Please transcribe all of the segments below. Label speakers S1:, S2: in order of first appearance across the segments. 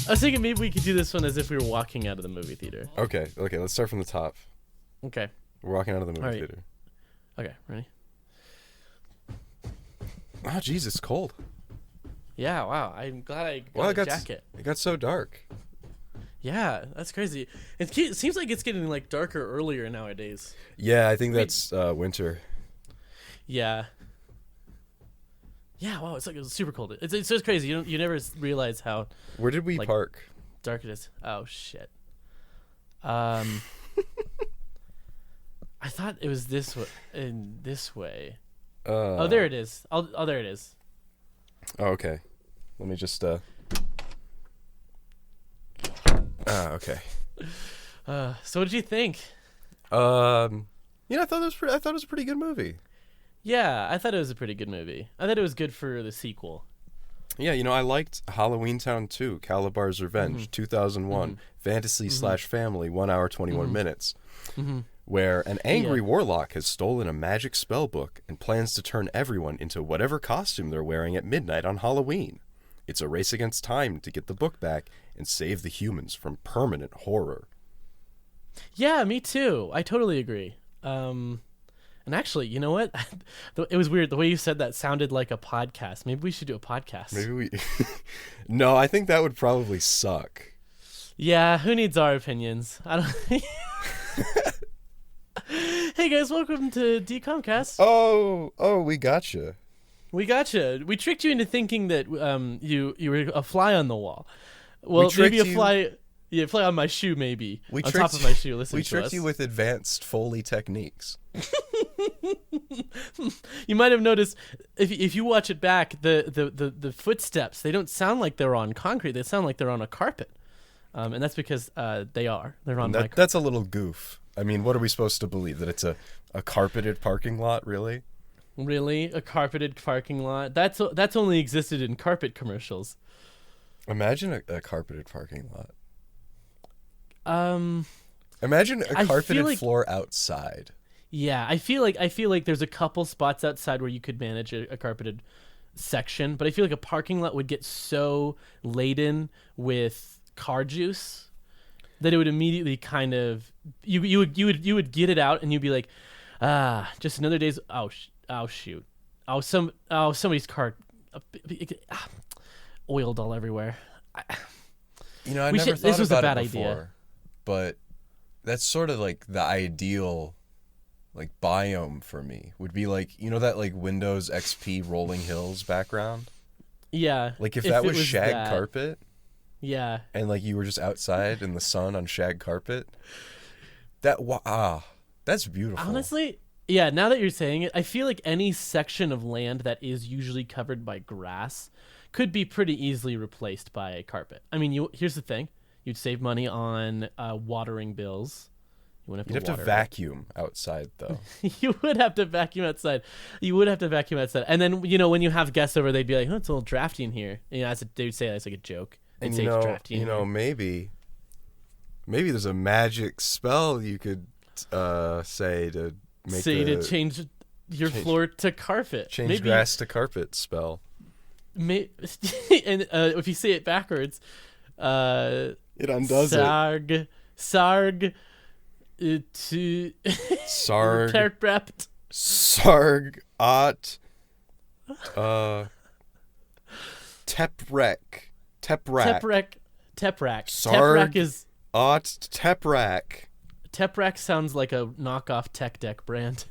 S1: I was thinking maybe we could do this one as if we were walking out of the movie theater.
S2: Okay, let's start from the top.
S1: Okay.
S2: We're walking out of the movie theater.
S1: Okay, ready?
S2: Oh, jeez, it's cold.
S1: Yeah, wow. I'm glad I got a jacket.
S2: It got so dark.
S1: Yeah, that's crazy. It seems like it's getting like darker earlier nowadays.
S2: Yeah, I think that's winter.
S1: Yeah. Yeah, wow, it's super cold. It's just crazy. You never realize how.
S2: Where did we park?
S1: Dark it is. Oh shit. I thought it was this way. In this way. Oh, there it is. Oh, there it is.
S2: Oh, okay. Let me just. Okay.
S1: So what did you think?
S2: I thought it was a pretty good movie.
S1: Yeah, I thought it was a pretty good movie. I thought it was good for the sequel.
S2: Yeah, I liked Halloweentown 2, Calabar's Revenge, 2001, fantasy / family, 1 hour, 21 minutes, where an angry warlock has stolen a magic spell book and plans to turn everyone into whatever costume they're wearing at midnight on Halloween. It's a race against time to get the book back and save the humans from permanent horror.
S1: Yeah, me too. I totally agree. And actually, you know what? It was weird. The way you said that sounded like a podcast. Maybe we should do a podcast.
S2: Maybe we... No, I think that would probably suck.
S1: Yeah, who needs our opinions? I don't... Hey guys, welcome to DCOMcast.
S2: Oh, we gotcha.
S1: We gotcha. We tricked you into thinking that you were a fly on the wall. Well, maybe a fly... Yeah, fly on my shoe, maybe. On top of my shoe, listen to us.
S2: We tricked you with advanced Foley techniques.
S1: You might have noticed, if you watch it back, the footsteps, they don't sound like they're on concrete. They sound like they're on a carpet. And that's because they are. They're on my carpet.
S2: That's a little goof. I mean, what are we supposed to believe? That it's a carpeted parking lot, really?
S1: Really? A carpeted parking lot? That's only existed in carpet commercials.
S2: Imagine a carpeted parking lot.
S1: Imagine
S2: a carpeted floor outside.
S1: Yeah, I feel like there's a couple spots outside where you could manage a carpeted section, but I feel like a parking lot would get so laden with car juice that it would immediately kind of you would get it out and you'd be like, just another day's shoot, somebody's car oiled all everywhere.
S2: I never thought
S1: this was
S2: about
S1: a bad
S2: it before,
S1: idea.
S2: But that's sort of like the ideal like biome for me would be like, that like Windows XP rolling hills background.
S1: Yeah.
S2: Like if that was shag carpet.
S1: Yeah.
S2: And like you were just outside in the sun on shag carpet. That's beautiful.
S1: Honestly, yeah, now that you're saying it, I feel like any section of land that is usually covered by grass could be pretty easily replaced by a carpet. I mean, here's the thing. You'd save money on watering bills. You'd have to
S2: vacuum outside, though.
S1: You would have to vacuum outside. And then, when you have guests over, they'd be like, "Oh, it's a little drafty in here." They would say that's like a joke. They'd say it's drafty in here.
S2: maybe there's a magic spell you could say to make
S1: to change your floor to carpet.
S2: Change grass to carpet spell.
S1: And if you say it backwards,
S2: it undoes
S1: ssarg, ssarg,
S2: ssarg,
S1: teprac,
S2: ssarg, teprac.
S1: Teprac is
S2: teprac.
S1: Teprac sounds like a knockoff Tech Deck brand.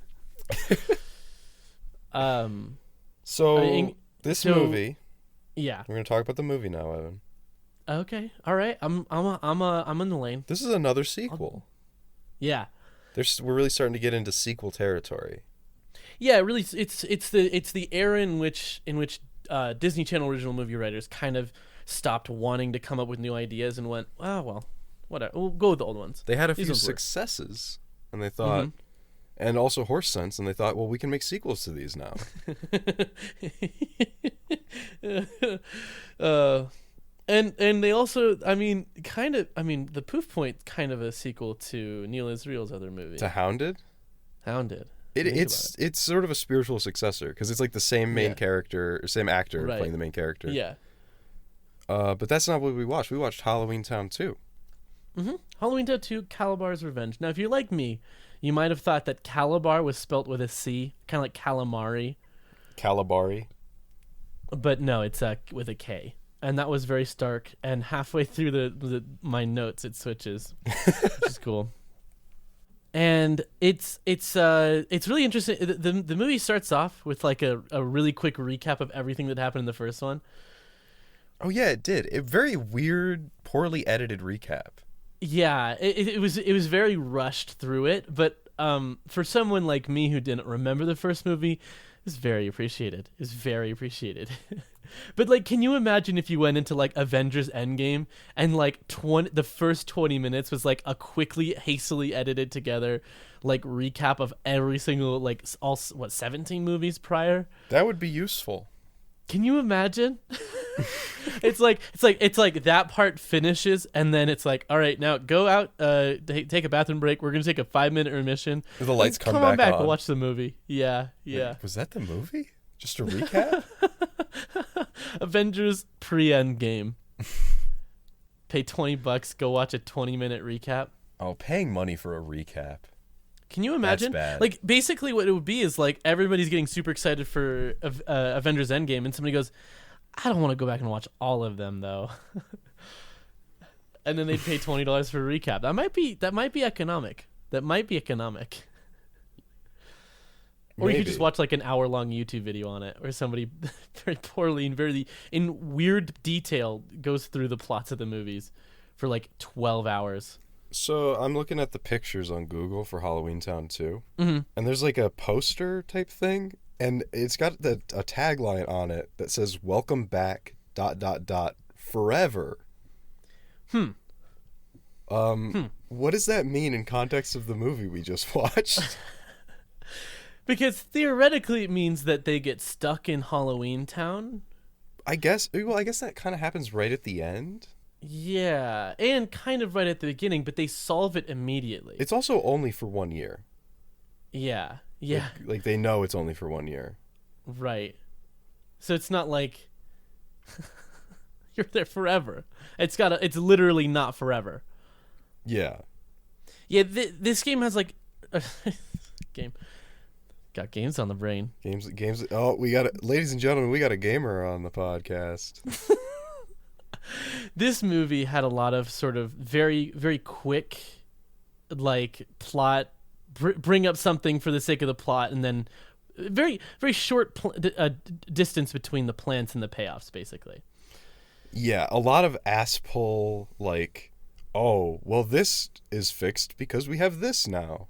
S2: This movie.
S1: Yeah,
S2: we're gonna talk about the movie now, Evan.
S1: Okay, all right. I'm in the lane.
S2: This is another sequel.
S1: Yeah,
S2: we're really starting to get into sequel territory.
S1: Yeah, really, it's the era in which Disney Channel original movie writers kind of stopped wanting to come up with new ideas and went, oh well, whatever. We'll go with the old ones.
S2: They had a few successes, and they thought. And also Horse Sense, and they thought, well, we can make sequels to these now.
S1: And they also, the Poof Point kind of a sequel to Neil Israel's other movie.
S2: To Hounded?
S1: Hounded.
S2: It's sort of a spiritual successor, because it's like the same main character, or same actor playing the main character.
S1: Yeah.
S2: But that's not what we watched. We watched Halloweentown 2.
S1: Halloweentown 2, Kalabar's Revenge. Now, if you're like me, you might have thought that Kalabar was spelt with a C, kind of like calamari.
S2: Kalabari.
S1: But no, it's with a K. And that was very stark. And halfway through my notes, it switches, which is cool. And it's really interesting. The movie starts off with like a really quick recap of everything that happened in the first one.
S2: Oh yeah, it did. A very weird, poorly edited recap.
S1: Yeah, it was very rushed through it, but for someone like me who didn't remember the first movie, it was very appreciated. It was very appreciated. But like, can you imagine if you went into like Avengers Endgame and like the first 20 minutes was like a quickly, hastily edited together like recap of every single like all 17 movies prior?
S2: That would be useful.
S1: Can you imagine? It's like that part finishes and then it's like, all right, now go out, take a bathroom break. We're gonna take a 5-minute remission.
S2: The lights come
S1: on back.
S2: on.
S1: We'll watch the movie. Yeah.
S2: Wait, was that the movie? Just a recap?
S1: Avengers pre-Endgame. Pay $20, go watch a 20-minute recap.
S2: Oh, paying money for a recap.
S1: Can you imagine?
S2: That's bad.
S1: Like, basically what it would be is like everybody's getting super excited for Avengers Endgame and somebody goes, I don't want to go back and watch all of them though. And then they'd pay $20 for a recap. That might be economic. That might be economic. Or you could just watch like an hour-long YouTube video on it, where somebody very poorly and very in weird detail goes through the plots of the movies for like 12 hours.
S2: So I'm looking at the pictures on Google for Halloweentown 2,
S1: and
S2: there's like a poster type thing, and it's got a tagline on it that says "Welcome back ... forever." What does that mean in context of the movie we just watched?
S1: Because theoretically it means that they get stuck in Halloweentown.
S2: I guess that kind of happens right at the end.
S1: Yeah, and kind of right at the beginning, but they solve it immediately.
S2: It's also only for 1 year.
S1: Yeah.
S2: Like they know it's only for 1 year.
S1: Right. So it's not like you're there forever. It's literally not forever.
S2: Yeah.
S1: Yeah, this game has like game. Got games on the brain.
S2: Games. Oh, ladies and gentlemen, we got a gamer on the podcast.
S1: This movie had a lot of sort of very, very quick, like plot, bring up something for the sake of the plot, and then very, very short distance between the plants and the payoffs, basically.
S2: Yeah, a lot of ass pull, like, oh, well, this is fixed because we have this now.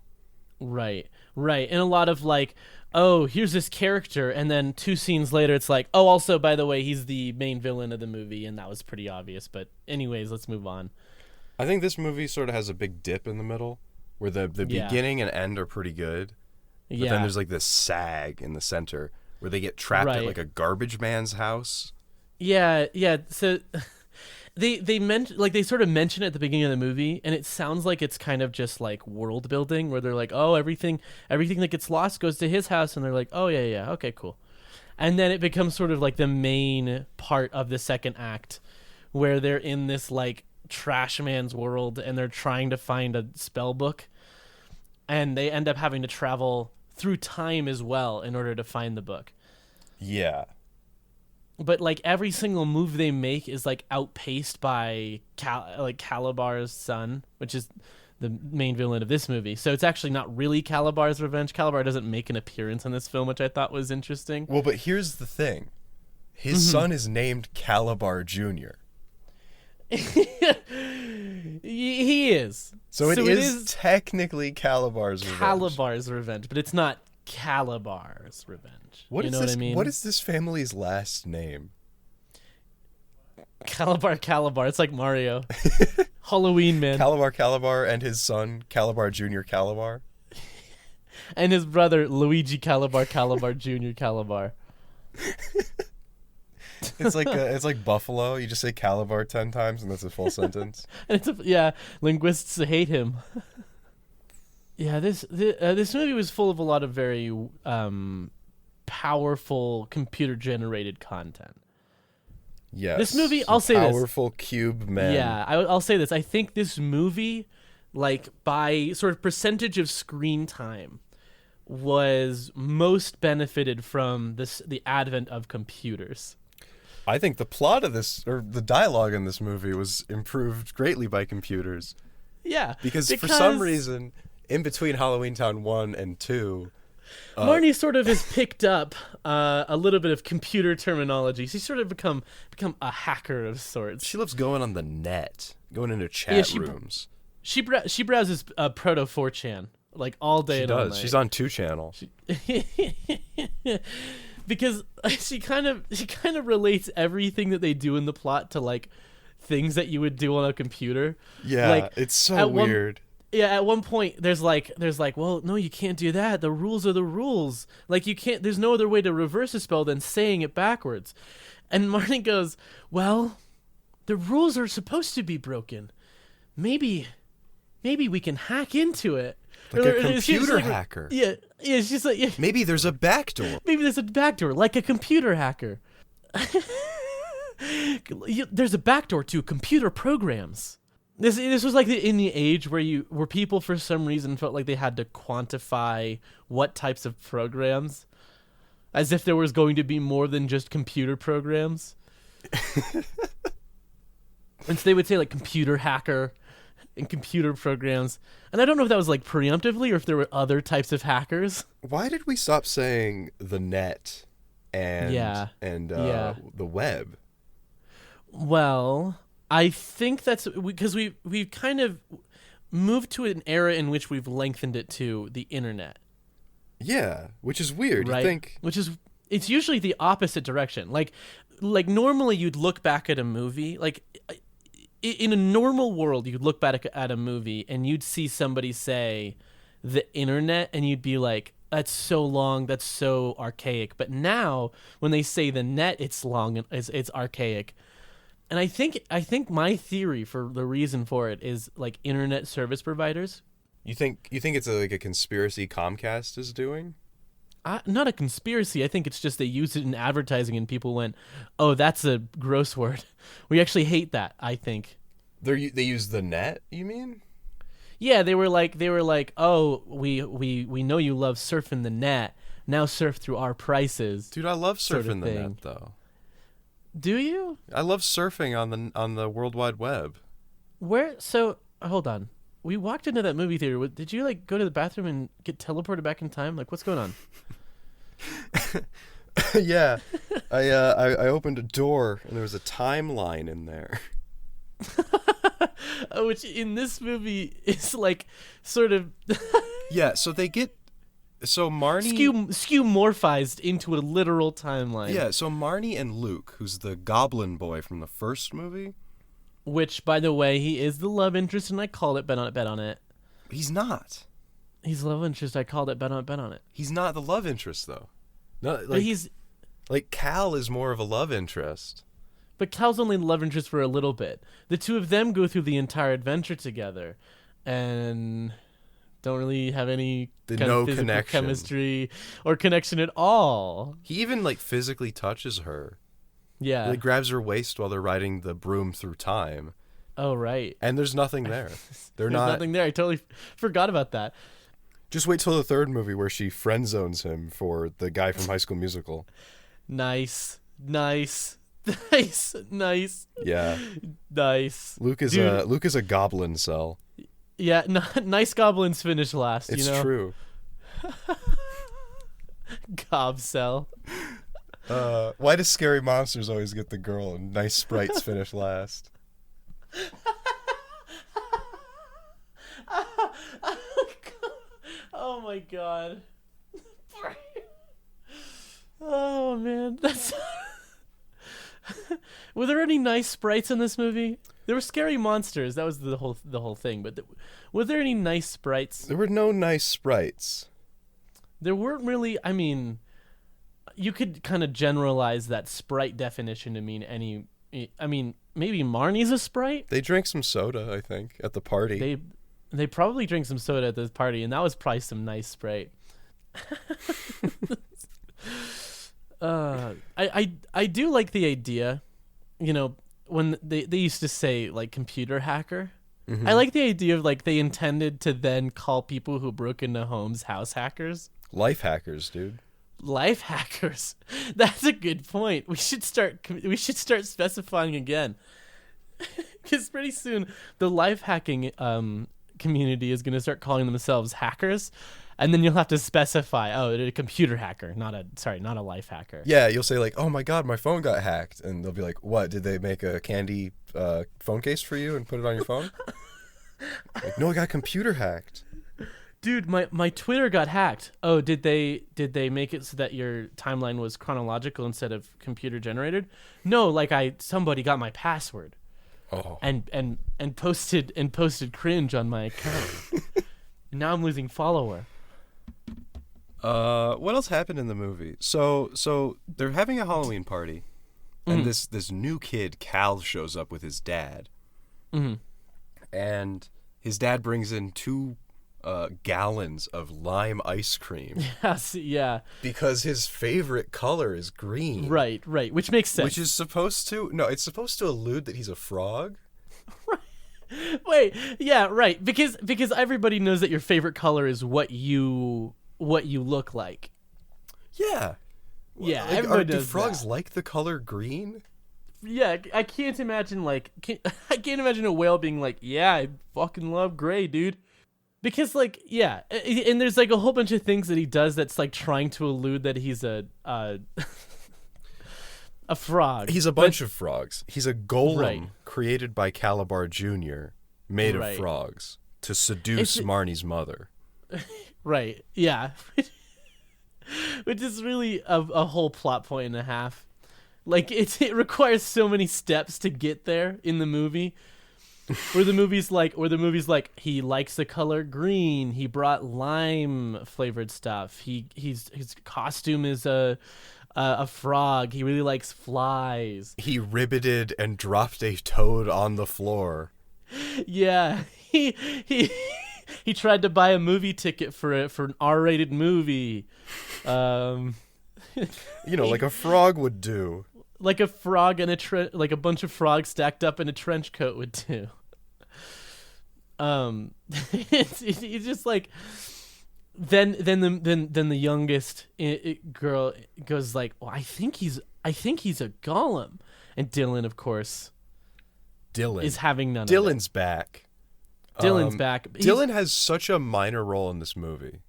S1: Right. And a lot of like, oh, here's this character, and then 2 scenes later it's like, oh, also, by the way, he's the main villain of the movie, and that was pretty obvious. But anyways, let's move on.
S2: I think this movie sort of has a big dip in the middle where the beginning and end are pretty good. But then there's like this sag in the center where they get trapped at like a garbage man's house. Yeah.
S1: So they sort of mention it at the beginning of the movie, and it sounds like it's kind of just like world building where they're like, oh, everything that gets lost goes to his house, and they're like, oh yeah, okay, cool. And then it becomes sort of like the main part of the second act where they're in this like trash man's world and they're trying to find a spell book, and they end up having to travel through time as well in order to find the book.
S2: Yeah.
S1: But like every single move they make is like outpaced by Kalabar's son, which is the main villain of this movie. So it's actually not really Kalabar's revenge. Kalabar doesn't make an appearance in this film, which I thought was interesting.
S2: Well, but here's the thing. His son is named Kalabar Jr.
S1: He is.
S2: So it is technically Kalabar's revenge.
S1: Kalabar's revenge, but it's not Kalabar's revenge. What I mean?
S2: What is this family's last name?
S1: Kalabar Kalabar. It's like Mario. Halloween man.
S2: Kalabar Kalabar and his son Kalabar Jr. Kalabar.
S1: And his brother Luigi Kalabar Kalabar Jr. Kalabar.
S2: It's like Buffalo. You just say Kalabar 10 times and that's a full sentence.
S1: And linguists hate him. Yeah, this movie was full of a lot of very powerful computer-generated content.
S2: Yes.
S1: This movie, I'll say this.
S2: Powerful cube men.
S1: Yeah, I'll say this. I think this movie, like, by sort of percentage of screen time, was most benefited from the advent of computers.
S2: I think the plot of this, or the dialogue in this movie, was improved greatly by computers.
S1: Yeah.
S2: Because for some reason, in between Halloweentown 1 and 2...
S1: Marnie sort of has picked up a little bit of computer terminology. She's sort of become a hacker of sorts.
S2: She loves going on the net, going into chat rooms.
S1: She browses Proto 4chan like all day and all night.
S2: She's on 2 channel.
S1: Because she kind of relates everything that they do in the plot to like things that you would do on a computer.
S2: Yeah, like, it's so weird.
S1: At one point there's like, well, no, you can't do that. The rules are the rules. Like, you can't. There's no other way to reverse a spell than saying it backwards. And Marnie goes, well, the rules are supposed to be broken. Maybe we can hack into it.
S2: Like a computer hacker.
S1: Yeah, she's like, yeah.
S2: Maybe there's a backdoor.
S1: Maybe there's a backdoor, like a computer hacker. There's a backdoor to computer programs. This was like in the age where people for some reason felt like they had to quantify what types of programs, as if there was going to be more than just computer programs. And so they would say like computer hacker and computer programs. And I don't know if that was like preemptively or if there were other types of hackers.
S2: Why did we stop saying the net and the web?
S1: Well, I think that's because we've kind of moved to an era in which we've lengthened it to the internet.
S2: Yeah, which is weird.
S1: Right?
S2: You think
S1: It's usually the opposite direction. Like normally you'd look back at a movie, like in a normal world, you'd look back at a movie and you'd see somebody say the internet and you'd be like, that's so long, that's so archaic. But now when they say the net, it's long and it's archaic. And I think my theory for the reason for it is like internet service providers.
S2: You think it's like a conspiracy Comcast is doing?
S1: Not a conspiracy. I think it's just they used it in advertising and people went, "Oh, that's a gross word. We actually hate that." I think
S2: they use the net. You mean?
S1: Yeah, they were like, "Oh, we know you love surfing the net. Now surf through our prices."
S2: Dude, I love surfing the net though.
S1: Do you?
S2: I love surfing on the World Wide Web.
S1: Where? So hold on. We walked into that movie theater. Did you like go to the bathroom and get teleported back in time? Like, what's going on?
S2: Yeah, I opened a door and there was a timeline in there.
S1: Which in this movie is like sort of
S2: yeah. So Marnie
S1: skew-morphized into a literal timeline.
S2: Yeah. So Marnie and Luke, who's the goblin boy from the first movie,
S1: which by the way, he is the love interest, and I called it. Bet on it.
S2: He's not.
S1: He's the love interest. I called it. Bet on it.
S2: He's not the love interest though. No, like,
S1: but he's
S2: like Cal is more of a love interest.
S1: But Cal's only the love interest for a little bit. The two of them go through the entire adventure together, and don't really have any physical chemistry or connection at all.
S2: He even like physically touches her.
S1: Yeah,
S2: he like, grabs her waist while they're riding the broom through time.
S1: Oh right.
S2: And there's nothing there.
S1: There's nothing there. I totally forgot about that.
S2: Just wait till the third movie where she friend zones him for the guy from High School Musical. Nice.
S1: Yeah. Nice.
S2: Luke is a goblin cell.
S1: Yeah, nice goblins finish last.
S2: It's true.
S1: Gob cell.
S2: Why do scary monsters always get the girl and nice sprites finish last?
S1: Oh my god. Oh man, that's. Were there any nice sprites in this movie? There were scary monsters. That was the whole thing. But were there any nice sprites?
S2: There were no nice sprites.
S1: There weren't really. I mean, you could kind of generalize that sprite definition to mean any. I mean, maybe Marnie's a sprite.
S2: They drank some soda, I think, at the party.
S1: They probably drank some soda at this party, and that was probably some nice sprite. I do like the idea when they used to say like computer hacker. I like the idea of like they intended to then call people who broke into homes house hackers.
S2: Life hackers, dude.
S1: Life hackers. That's a good point. We should start specifying again. Because pretty soon the life hacking community is going to start calling themselves hackers, and then you'll have to specify, a computer hacker, not a life hacker.
S2: Yeah, you'll say like, oh my god, my phone got hacked, and they'll be like, what, did they make a candy phone case for you and put it on your phone? Like, no, I got computer hacked.
S1: Dude, my Twitter got hacked. Oh, did they make it so that your timeline was chronological instead of computer generated? No, like somebody got my password.
S2: Oh.
S1: And posted cringe on my account. Now I'm losing follower.
S2: What else happened in the movie? So they're having a Halloween party, and this new kid Cal shows up with his dad, and his dad brings in 2 gallons of lime ice cream.
S1: Yes, yeah.
S2: Because his favorite color is green.
S1: Right, which makes sense.
S2: Which is supposed to allude that he's a frog.
S1: Right. Wait, yeah, right. Because everybody knows that your favorite color is what you look like.
S2: Yeah.
S1: Yeah,
S2: like,
S1: everybody
S2: do
S1: does
S2: frogs
S1: that.
S2: like the color green?
S1: Yeah, I can't imagine a whale being like, yeah, I fucking love gray, dude. Because, like, yeah, and there's, like, a whole bunch of things that he does that's, like, trying to allude that he's a frog.
S2: He's a bunch of frogs. He's a golem
S1: Right.
S2: created by Kalabar Jr., made of frogs, to seduce Marnie's mother.
S1: Right, yeah. Which is really a whole plot point and a half. Like, it requires so many steps to get there in the movie. Where the movie's like he likes the color green. He brought lime flavored stuff. His costume is a frog. He really likes flies.
S2: He ribbited and dropped a toad on the floor.
S1: Yeah, he tried to buy a movie ticket for an R-rated movie.
S2: Like a frog would do.
S1: Like a frog and like a bunch of frogs stacked up in a trench coat would do. It's just like then the youngest girl goes like, well, I think he's a golem, and Dylan, of course, is having none of it.
S2: Dylan's back.
S1: Dylan's back.
S2: Dylan has such a minor role in this movie.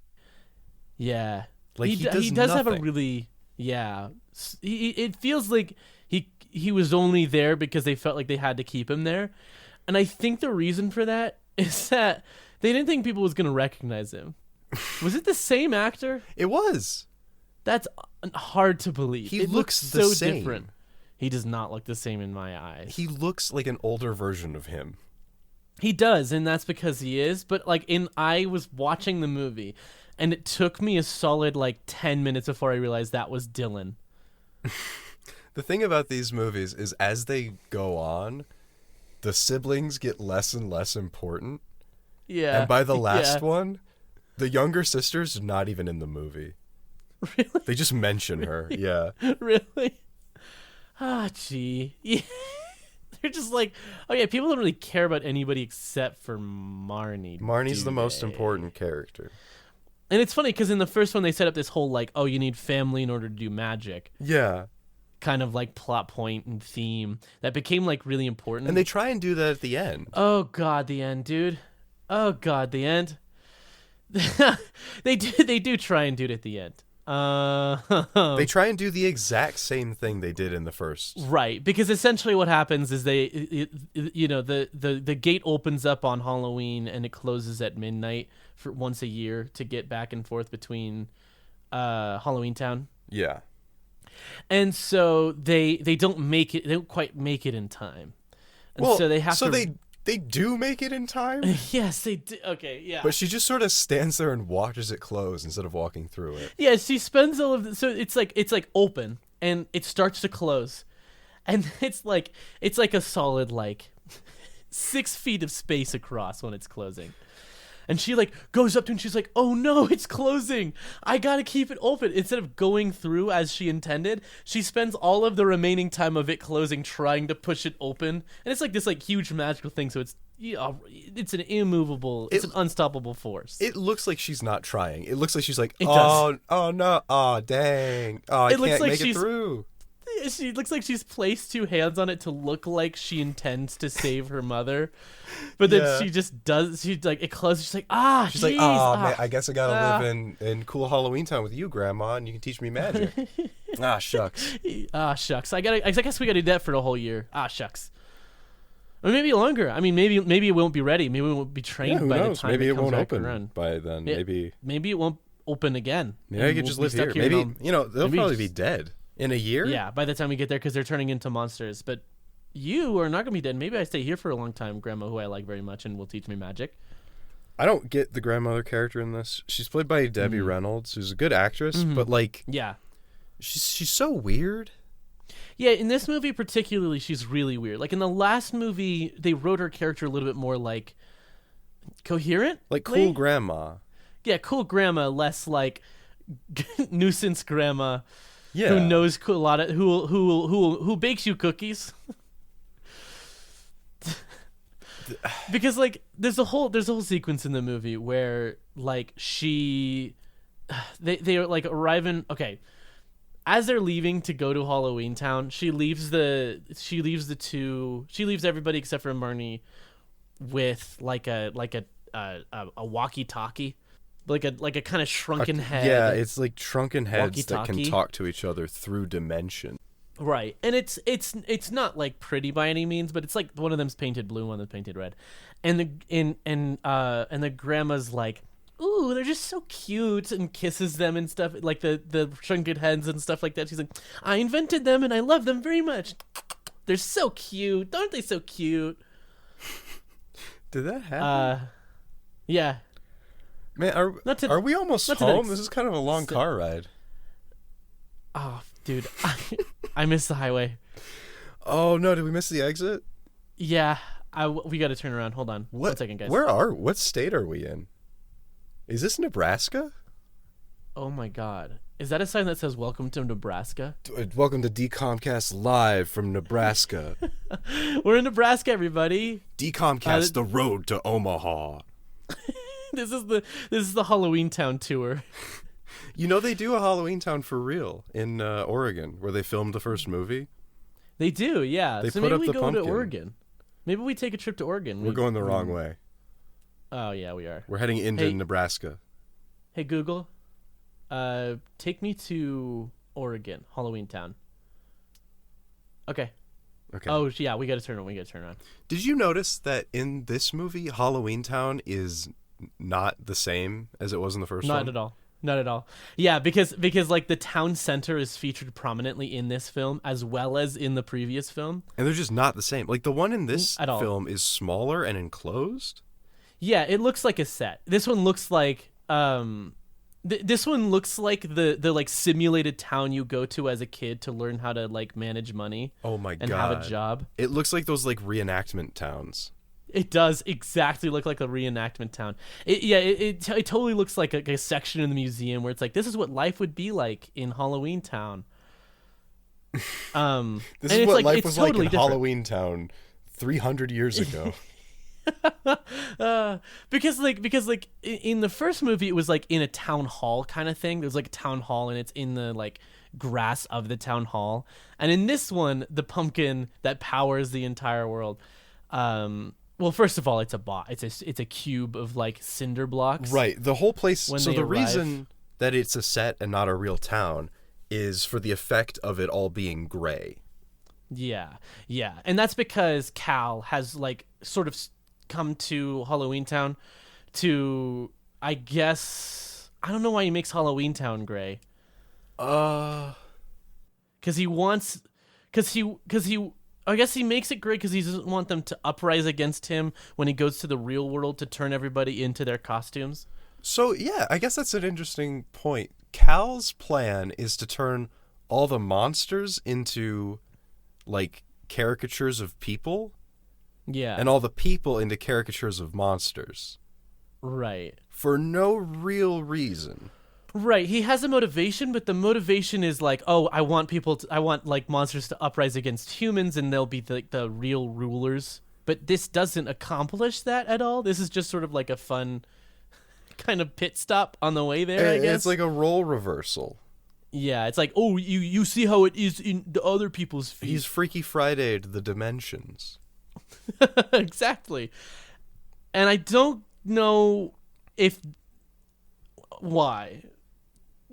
S1: Yeah,
S2: like he
S1: does
S2: nothing.
S1: have a really it feels like he was only there because they felt like they had to keep him there, and I think the reason for that is that they didn't think people was gonna recognize him. Was it the same actor?
S2: It was.
S1: That's hard to believe.
S2: He
S1: it
S2: looks
S1: so
S2: the same.
S1: different. He does not look the same in my eyes.
S2: He looks like an older version of him.
S1: He does, and that's because he is. But I was watching the movie, and it took me a solid 10 minutes before I realized that was Dylan.
S2: The thing about these movies is as they go on, the siblings get less and less important.
S1: Yeah.
S2: And by the last one, the younger sister's not even in the movie.
S1: Really?
S2: They just mention her. Yeah.
S1: Really? Gee. Yeah. They're just like, oh yeah, people don't really care about anybody except for Marnie.
S2: Marnie's the most important character.
S1: And it's funny because in the first one they set up this whole you need family in order to do magic.
S2: Yeah.
S1: Kind of plot point and theme that became really important.
S2: And they try and do that at the end.
S1: Oh god, the end, dude. Oh god, the end. They do try and do it at the end.
S2: They try and do the exact same thing they did in the first.
S1: Right, because essentially what happens is the gate opens up on Halloween and it closes at midnight for once a year to get back and forth between Halloweentown.
S2: Yeah.
S1: And so they don't quite make it in time. And so they have to
S2: they do make it in time?
S1: Yes, they do. Okay, yeah.
S2: But she just sort of stands there and watches it close instead of walking through it.
S1: Yeah, she spends all of the, so it's open and it starts to close. And it's like a solid 6 feet of space across when it's closing. And she like goes up to him and she's like, oh no, it's closing. I gotta keep it open. Instead of going through as she intended, she spends all of the remaining time of it closing trying to push it open. And it's like this like huge magical thing. So it's an immovable, it's an unstoppable force.
S2: It looks like she's not trying. It looks like she's like,
S1: It does.
S2: oh no, oh dang, oh I
S1: looks
S2: can't
S1: like
S2: make it through.
S1: She looks like she's placed two hands on it to look like she intends to save her mother, but then she just does. She like it closes. She's like,
S2: She's like, man, I guess I gotta live in cool Halloweentown with you, Grandma, and you can teach me magic. Shucks.
S1: Shucks. I guess we gotta do that for the whole year. Shucks. Or maybe longer. I mean, maybe it won't be ready. Maybe it won't be trained by the time
S2: maybe
S1: it
S2: it
S1: comes
S2: won't
S1: back
S2: open
S1: around.
S2: by then. Maybe
S1: it won't open again.
S2: Maybe I could just live here. Maybe they'll probably be dead in a year.
S1: Yeah, by the time we get there, because they're turning into monsters. But you are not gonna be dead. Maybe I stay here for a long time, Grandma, who I like very much, and will teach me magic.
S2: I don't get the grandmother character in this. She's played by Debbie Reynolds, who's a good actress, but like, she's so weird.
S1: Yeah, in this movie particularly, she's really weird. Like in the last movie, they wrote her character a little bit more like coherent,
S2: like cool grandma.
S1: Yeah, cool grandma, less like nuisance grandma.
S2: Yeah,
S1: who knows a lot of who bakes you cookies. Because like there's a whole sequence in the movie where like they are like arriving. Okay, as they're leaving to go to Halloweentown, she leaves everybody except for Marnie with like a walkie-talkie. Like a kind of shrunken head.
S2: Yeah, it's like shrunken heads that can talk to each other through dimension.
S1: Right, and it's not like pretty by any means, but it's like one of them's painted blue, one of them's painted red, and the grandma's like, ooh, they're just so cute, and kisses them and stuff, like the shrunken heads and stuff like that. She's like, I invented them and I love them very much. They're so cute, aren't they so cute?
S2: Did that happen?
S1: Yeah.
S2: Man, are we almost home? This is kind of a long car ride.
S1: Oh, dude, I missed the highway.
S2: Oh no, did we miss the exit?
S1: Yeah, we got to turn around. Hold on, 1 second, guys.
S2: What state are we in? Is this Nebraska?
S1: Oh my God, is that a sign that says "Welcome to Nebraska"?
S2: Welcome to DCOMcast live from Nebraska.
S1: We're in Nebraska, everybody.
S2: DCOMcast, the road to Omaha.
S1: This is the Halloweentown tour.
S2: You know they do a Halloweentown for real in Oregon, where they filmed the first movie.
S1: They do, yeah.
S2: They
S1: so
S2: put
S1: maybe
S2: up
S1: we
S2: the
S1: go
S2: pumpkin.
S1: to Oregon. Maybe we take a trip to Oregon.
S2: We're going the wrong way.
S1: Oh yeah, we are.
S2: We're heading into Nebraska.
S1: Hey Google, take me to Oregon, Halloweentown. Okay. Oh yeah, we got to turn around.
S2: Did you notice that in this movie, Halloweentown is not the same as it was in the first one?
S1: Not at all. Yeah, because like the town center is featured prominently in this film as well as in the previous film.
S2: And they're just not the same. Like the one in this film is smaller and enclosed.
S1: Yeah, it looks like a set. This one looks like this one looks like the like simulated town you go to as a kid to learn how to like manage money.
S2: Oh my God.
S1: And have a job.
S2: It looks like those like reenactment towns.
S1: It does exactly look like a reenactment town. It totally looks like a section in the museum where it's like, this is what life would be like in Halloweentown.
S2: This is what life was totally like in Halloweentown 300 years ago.
S1: Because in the first movie it was like in a town hall kind of thing. There's like a town hall and it's in the like grass of the town hall. And in this one, the pumpkin that powers the entire world. Well, first of all, it's a bot. It's a cube of like cinder blocks.
S2: Right. The whole place. So the reason that it's a set and not a real town is for the effect of it all being gray.
S1: Yeah, and that's because Cal has like sort of come to Halloweentown to, I guess, I don't know why he makes Halloweentown gray. I guess he makes it gray because he doesn't want them to uprise against him when he goes to the real world to turn everybody into their costumes.
S2: So, yeah, I guess that's an interesting point. Cal's plan is to turn all the monsters into, like, caricatures of people.
S1: Yeah.
S2: And all the people into caricatures of monsters.
S1: Right.
S2: For no real reason.
S1: Right. He has a motivation, but the motivation is like, oh, I want like monsters to uprise against humans, and they'll be the real rulers. But this doesn't accomplish that at all. This is just sort of like a fun kind of pit stop on the way there, I guess.
S2: It's like a role reversal.
S1: Yeah, it's like, oh, you see how it is in the other people's feet.
S2: He's Freaky Friday'd the dimensions.
S1: Exactly. And I don't know why.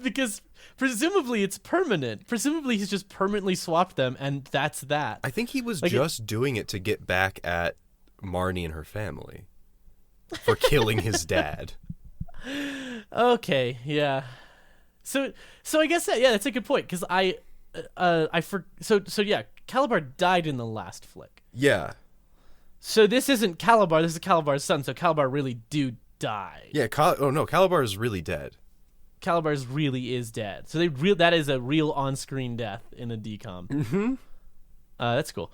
S1: Because presumably it's permanent. Presumably he's just permanently swapped them, and that's that.
S2: I think he was just doing it to get back at Marnie and her family for killing his dad.
S1: Okay, yeah. So I guess that's a good point, because so yeah, Kalabar died in the last flick.
S2: Yeah.
S1: So this isn't Kalabar, this is Kalabar's son, so Kalabar really do die.
S2: Yeah, Kalabar is really dead.
S1: Kalabar really is dead. So that is a real on-screen death in a DCOM.
S2: Mm-hmm.
S1: That's cool.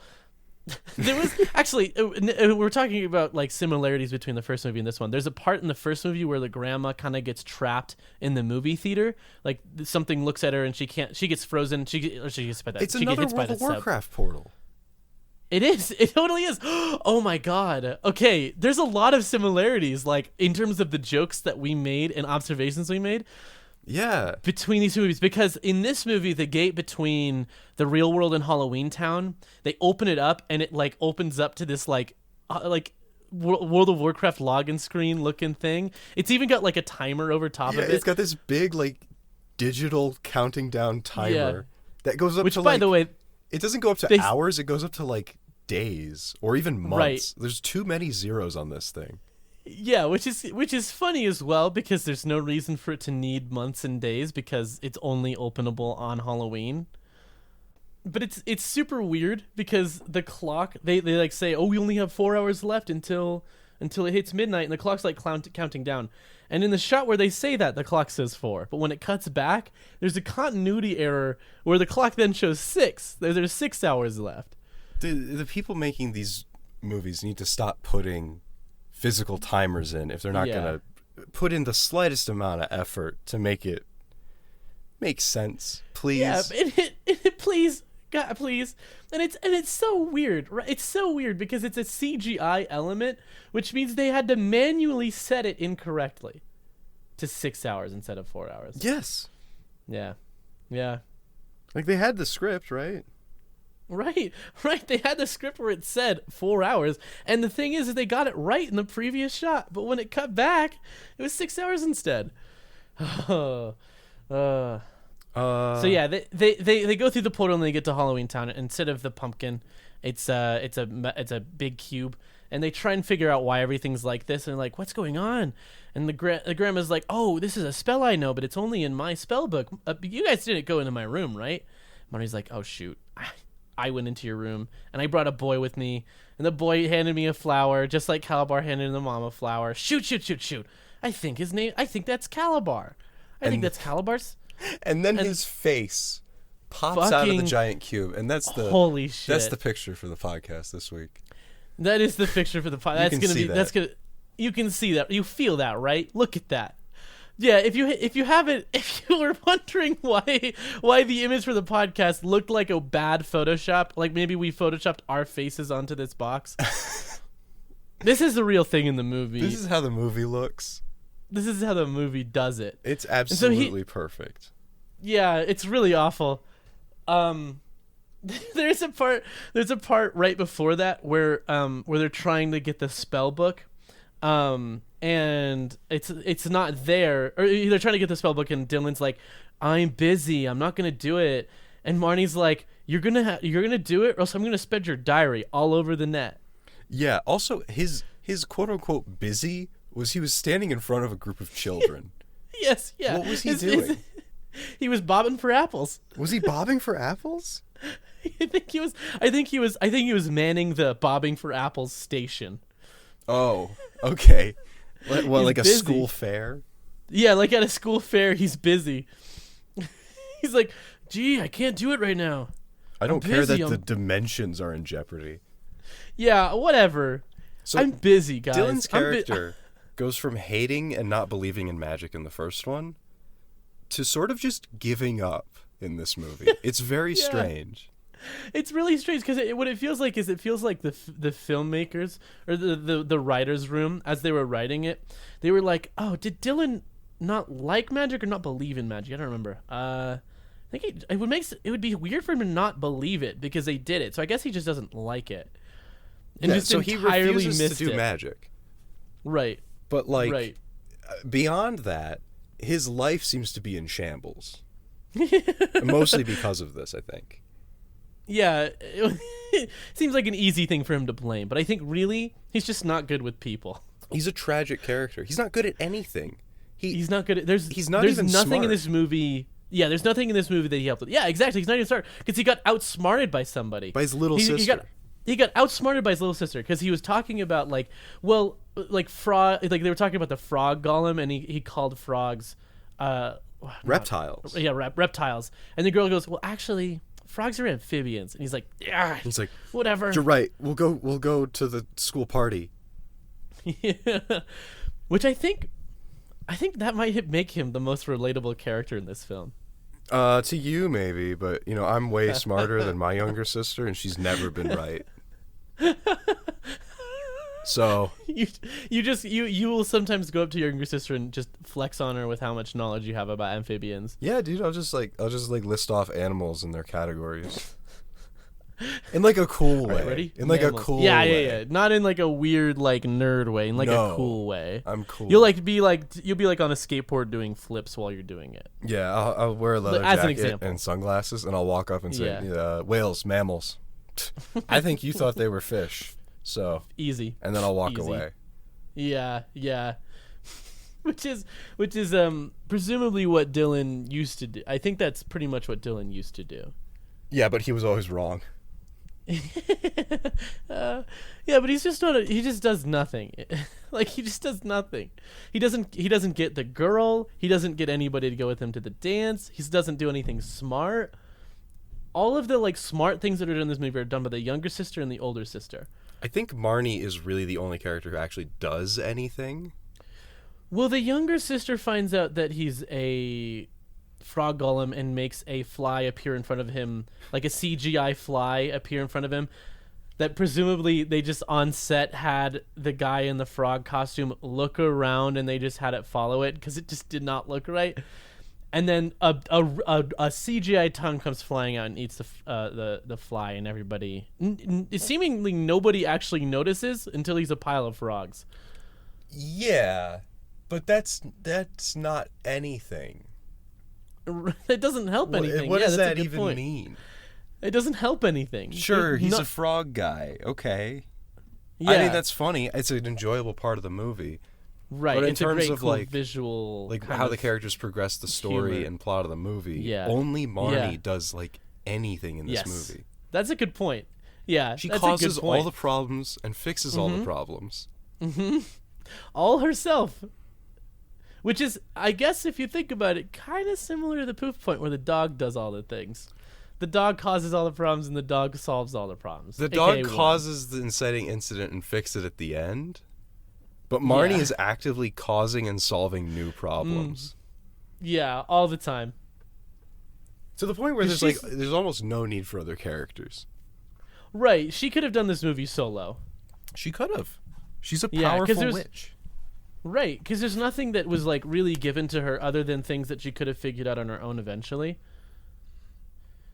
S1: There was actually, we're talking about like similarities between the first movie and this one. There's a part in the first movie where the grandma kind of gets trapped in the movie theater. Like something looks at her and she gets frozen. She gets by that.
S2: It's another World of Warcraft portal.
S1: It is. It totally is. Oh my god. Okay, there's a lot of similarities, like in terms of the jokes that we made and observations we made.
S2: Yeah.
S1: Between these two movies, because in this movie, the gate between the real world and Halloweentown, they open it up and it like opens up to this like World of Warcraft login screen looking thing. It's even got like a timer over top of it.
S2: It's got this big like digital counting down timer that goes up
S1: Which,
S2: to
S1: by the way,
S2: it doesn't go up to hours. It goes up to like days or even months.
S1: Right.
S2: There's too many zeros on this thing.
S1: Yeah, which is funny as well, because there's no reason for it to need months and days, because it's only openable on Halloween. But it's super weird, because the clock, they like say, oh, we only have 4 hours left until it hits midnight, and the clock's like counting down. And in the shot where they say that, the clock says 4. But when it cuts back, there's a continuity error where the clock then shows 6. There's 6 hours left.
S2: The people making these movies need to stop putting physical timers in if they're not going to put in the slightest amount of effort to make it make sense. Please.
S1: Yeah, please. God, please. And it's so weird, right? It's so weird because it's a CGI element, which means they had to manually set it incorrectly to 6 hours instead of 4 hours.
S2: Yes.
S1: Yeah. Yeah.
S2: Like they had the script, right?
S1: Right. They had the script where it said 4 hours, and the thing is they got it right in the previous shot, but when it cut back, it was 6 hours instead. So yeah, they go through the portal and they get to Halloweentown. And instead of the pumpkin, it's a big cube, and they try and figure out why everything's like this. And they're like, what's going on? And the grandma's like, oh, this is a spell I know, but it's only in my spell book. You guys didn't go into my room, right? Marnie's like, oh shoot, I went into your room and I brought a boy with me, and the boy handed me a flower, just like Kalabar handed the mom a flower. Shoot. I think that's Kalabar. I think that's Kalabar's.
S2: And then his face pops out of the giant cube, and that's the
S1: holy shit.
S2: That's the picture for the podcast this week.
S1: That is the picture for the podcast. You can see that. You feel that, right? Look at that. Yeah, if you were wondering why the image for the podcast looked like a bad Photoshop, like maybe we photoshopped our faces onto this box. This is the real thing in the movie.
S2: This is how the movie looks.
S1: This is how the movie does it.
S2: It's absolutely perfect.
S1: Yeah, it's really awful. There's a part right before that where they're trying to get the spell book. And it's not there, or they're trying to get the spell book, and Dylan's like, I'm busy, I'm not gonna do it. And Marnie's like, you're gonna do it, or else I'm gonna spread your diary all over the net.
S2: Yeah. Also, his quote unquote busy was he was standing in front of a group of children.
S1: Yes. Yeah.
S2: What was he doing?
S1: He was bobbing for apples.
S2: Was he bobbing for apples?
S1: I think he was manning the bobbing for apples station.
S2: Oh, okay. Well, like a
S1: busy.
S2: School fair?
S1: Yeah, like at a school fair, he's busy. He's like, gee, I can't do it right now.
S2: I don't care that the dimensions are in jeopardy.
S1: Yeah, whatever. So I'm busy, guys.
S2: Dylan's character goes from hating and not believing in magic in the first one to sort of just giving up in this movie. It's very strange.
S1: It's really strange because what it feels like is it feels like the filmmakers or the writers' room as they were writing it, they were like, oh, did Dylan not like magic or not believe in magic? I don't remember. I think it would be weird for him to not believe it because they did it. So I guess he just doesn't like it. And just
S2: so he refuses to do magic.
S1: Right.
S2: But beyond that, his life seems to be in shambles. Mostly because of this, I think.
S1: Yeah, it seems like an easy thing for him to blame, but I think really he's just not good with people.
S2: He's a tragic character. He's not good at anything.
S1: He's not good at there's
S2: even
S1: nothing
S2: smart.
S1: in this movie. Yeah, there's nothing in this movie that he helped with. Yeah, exactly. He's not even smart because he got outsmarted by somebody.
S2: By his little sister.
S1: He got outsmarted by his little sister because he was talking about frog, they were talking about the frog golem, and he called frogs
S2: reptiles.
S1: Reptiles. And the girl goes, well, actually, frogs are amphibians. And he's like, yeah.
S2: He's like,
S1: whatever.
S2: You're right. We'll go to the school party.
S1: Yeah. Which I think that might make him the most relatable character in this film.
S2: To you maybe, but I'm way smarter than my younger sister, and she's never been right. So
S1: you will sometimes go up to your younger sister and just flex on her with how much knowledge you have about amphibians.
S2: Yeah, dude, I'll just list off animals and their categories. In like a cool way.
S1: Right, ready?
S2: In like
S1: Mammals.
S2: a cool way.
S1: Yeah. Not in like a weird like nerd way, in like a cool way.
S2: I'm cool.
S1: You'll be like on a skateboard doing flips while you're doing it.
S2: Yeah, I'll wear a leather jacket and sunglasses, and I'll walk up and say, whales, mammals. I think you thought they were fish. So
S1: easy.
S2: And then I'll walk away.
S1: Yeah. Which is presumably what Dylan used to do. I think that's pretty much what Dylan used to do.
S2: Yeah, but he was always wrong.
S1: Yeah, but he's just not. He just does nothing. He just does nothing. He doesn't get the girl. He doesn't get anybody to go with him to the dance. He doesn't do anything smart. All of the smart things that are done in this movie are done by the younger sister and the older sister.
S2: I think Marnie is really the only character who actually does anything.
S1: Well, the younger sister finds out that he's a frog golem and makes a fly appear in front of him, like a CGI fly appear in front of him, that presumably they just on set had the guy in the frog costume look around and they just had it follow it because it just did not look right. And then a CGI tongue comes flying out and eats the fly, and everybody, seemingly nobody actually notices until he's a pile of frogs.
S2: Yeah, but that's not anything.
S1: It doesn't help anything.
S2: What does that
S1: even
S2: even mean?
S1: It doesn't help anything.
S2: Sure, he's a frog guy. Okay.
S1: Yeah.
S2: I think that's funny. It's an enjoyable part of the movie.
S1: Right.
S2: But in
S1: it's
S2: terms
S1: a great,
S2: of
S1: cool visual,
S2: how the characters progress the story
S1: humor
S2: and plot of the movie,
S1: Yeah.
S2: only Marnie does anything in this movie.
S1: That's a good point. Yeah,
S2: she
S1: that's
S2: causes
S1: a good point.
S2: all the problems and fixes all the problems.
S1: Mm-hmm. All herself. Which is, I guess, if you think about it, kind of similar to the Poof Point, where the dog does all the things. The dog causes all the problems, and the dog solves all the problems.
S2: The dog causes the inciting incident and fixes it at the end. But Marnie is actively causing and solving new problems.
S1: Yeah, all the time.
S2: To the point where there's almost no need for other characters.
S1: Right. She could have done this movie solo.
S2: She could have. She's a powerful witch.
S1: Right, because there's nothing that was really given to her other than things that she could have figured out on her own eventually.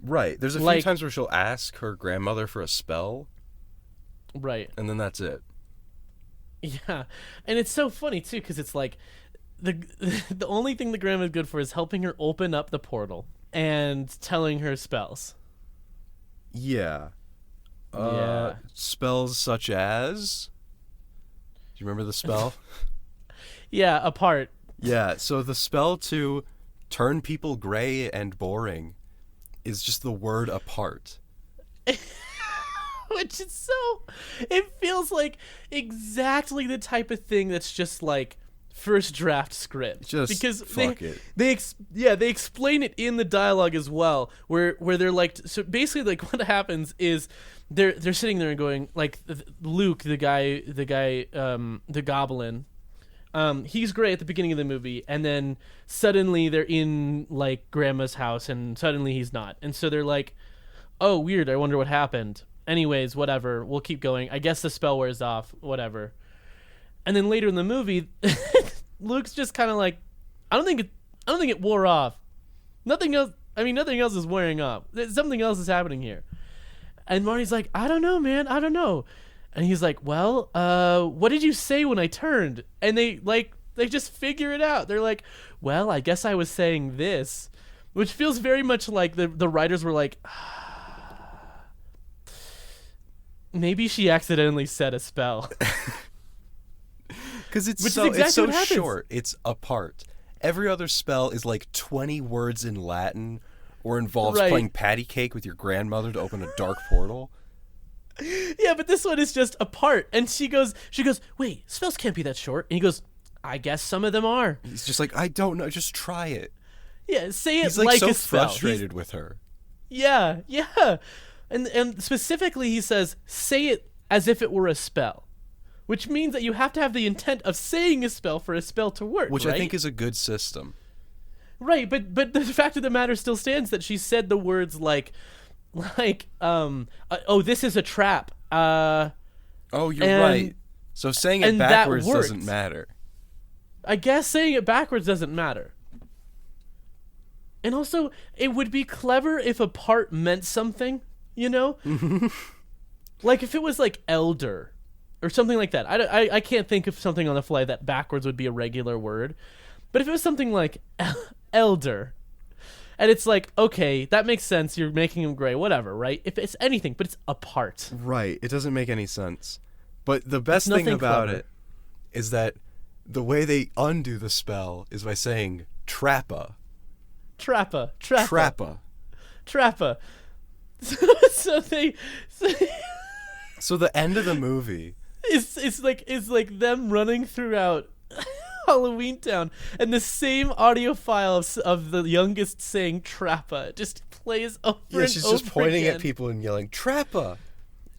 S2: Right. There's a few times where she'll ask her grandmother for a spell.
S1: Right.
S2: And then that's it.
S1: Yeah, and it's so funny too because it's the only thing the grandma's good for is helping her open up the portal and telling her spells.
S2: Yeah. Spells such as. Do you remember the spell?
S1: Yeah, apart.
S2: Yeah, so the spell to turn people gray and boring is just the word apart.
S1: Which is it feels like exactly the type of thing that's just first draft script.
S2: Just
S1: because
S2: fuck it.
S1: They explain it in the dialogue as well, where they're so basically what happens is they're sitting there and going Luke, the guy, the goblin, He's great at the beginning of the movie, and then suddenly they're in like grandma's house, and suddenly he's not, and so they're like, "Oh, weird. I wonder what happened." Anyways, whatever. We'll keep going. I guess the spell wears off. Whatever. And then later in the movie, Luke's just kind of like, I don't think it wore off. Nothing else is wearing off. Something else is happening here. And Marnie's like, I don't know, man. I don't know. And he's like, well, what did you say when I turned? And they just figure it out. They're like, well, I guess I was saying this, which feels very much like the writers were like, maybe she accidentally said a spell.
S2: Because it's so short. It's a part. Every other spell is like 20 words in Latin or involves playing patty cake with your grandmother to open a dark portal.
S1: Yeah, but this one is just a part. And she goes, wait, spells can't be that short. And he goes, I guess some of them are.
S2: He's just like, I don't know. Just try it.
S1: Yeah, say it
S2: He's
S1: like
S2: so
S1: a spell.
S2: Frustrated with her.
S1: Yeah. And specifically he says, say it as if it were a spell. Which means that you have to have the intent of saying a spell for a spell to work,
S2: Which
S1: right?
S2: I think is a good system.
S1: Right, but the fact of the matter still stands that she said the words like, oh, this is a trap.
S2: Oh, you're right. So saying it backwards doesn't matter.
S1: I guess saying it backwards doesn't matter. And also, it would be clever if a part meant something, you know? Like if it was like elder or something like that. I can't think of something on the fly that backwards would be a regular word. But if it was something like elder, and it's like, okay, that makes sense. You're making him gray, whatever, right? If it's anything, but it's a part.
S2: Right. It doesn't make any sense. But the best thing about it is that the way they undo the spell is by saying trappa.
S1: Trappa.
S2: So the end of the movie
S1: is like them running throughout Halloweentown, and the same audio file of the youngest saying "trappa" just plays over and over.
S2: Yeah, she's just pointing at people and yelling "trappa."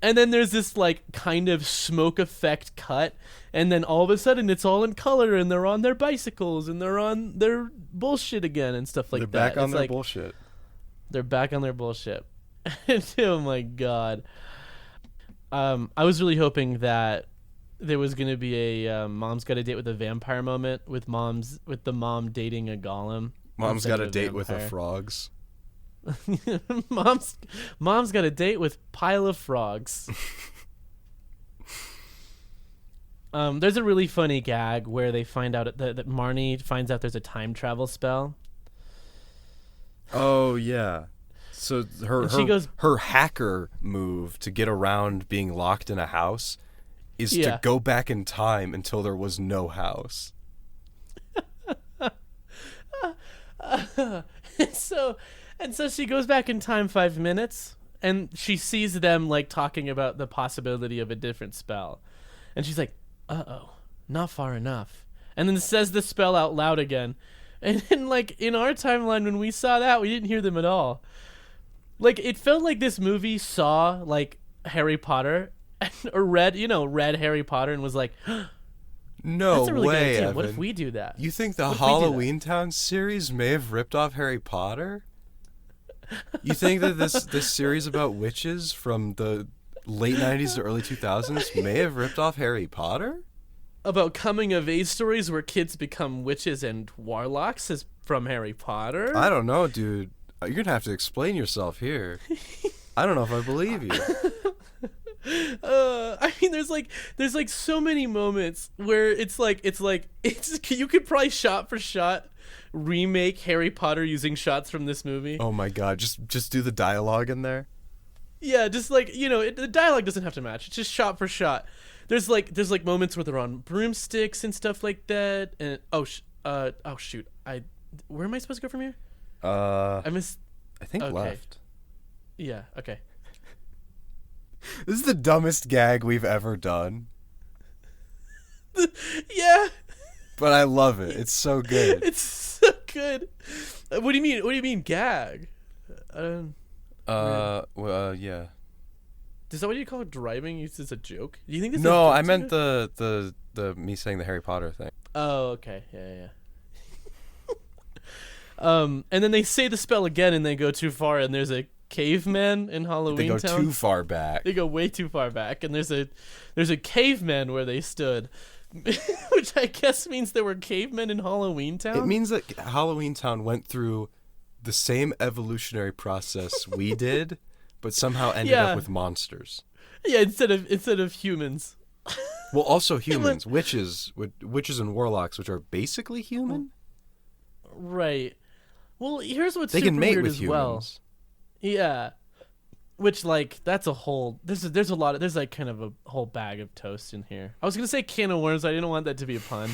S1: And then there's this like kind of smoke effect cut, and then all of a sudden it's all in color, and they're on their bicycles, and they're on their bullshit again and stuff like that.
S2: They're back on their bullshit.
S1: They're back on their bullshit. Oh my god. I was really hoping that there was going to be a Mom's Got a Date with a Vampire moment with the mom dating a golem.
S2: Mom's got a date with the frogs.
S1: Mom's got a date with pile of frogs. There's a really funny gag where they find out that Marnie finds out there's a time travel spell.
S2: Oh yeah. So her hacker move to get around being locked in a house is to go back in time until there was no house. And so she goes back in time 5 minutes, and she sees them like talking about the possibility of a different spell, and she's like, "Uh-oh, not far enough," and then says the spell out loud again. And then like in our timeline when we saw that, we didn't hear them at all. Like, it felt like this movie saw, like, Harry Potter, or read Harry Potter and was like, no
S1: that's a really
S2: way,
S1: good idea.
S2: Evan.
S1: What if we do that?
S2: You think the Halloweentown series may have ripped off Harry Potter? You think that this series about witches from the late 90s to early 2000s may have ripped off Harry Potter?
S1: About coming-of-age stories where kids become witches and warlocks is from Harry Potter?
S2: I don't know, dude. You're going to have to explain yourself here. I don't know if I believe you.
S1: I mean, there's like so many moments where it's you could probably shot for shot remake Harry Potter using shots from this movie.
S2: Oh my god, just do the dialogue in there?
S1: Yeah, just like, the dialogue doesn't have to match. It's just shot for shot. There's like moments where they're on broomsticks and stuff like that. And shoot. Where am I supposed to go from here? I
S2: think left.
S1: Yeah, okay.
S2: This is the dumbest gag we've ever done.
S1: Yeah.
S2: But I love it. It's so good.
S1: It's so good. What do you mean? What do you mean gag?
S2: Well, yeah.
S1: Is that what you call driving used as a joke? Do you think this?
S2: No, I meant the me saying the Harry Potter thing.
S1: Oh, okay. Yeah. And then they say the spell again, and they go too far, and there's a caveman in Halloweentown.
S2: They go too far back.
S1: They go way too far back, and there's a caveman where they stood, which I guess means there were cavemen in Halloweentown.
S2: It means that Halloweentown went through the same evolutionary process we did, but somehow ended up with monsters.
S1: Yeah, instead of humans.
S2: Well, also humans, witches and warlocks, which are basically human.
S1: Right. Well, here's what's
S2: they
S1: super
S2: can mate
S1: weird
S2: with
S1: as
S2: humans.
S1: well. Yeah. Which, like, that's a whole... There's like kind of a whole bag of toast in here. I was going to say can of worms. I didn't want that to be a pun.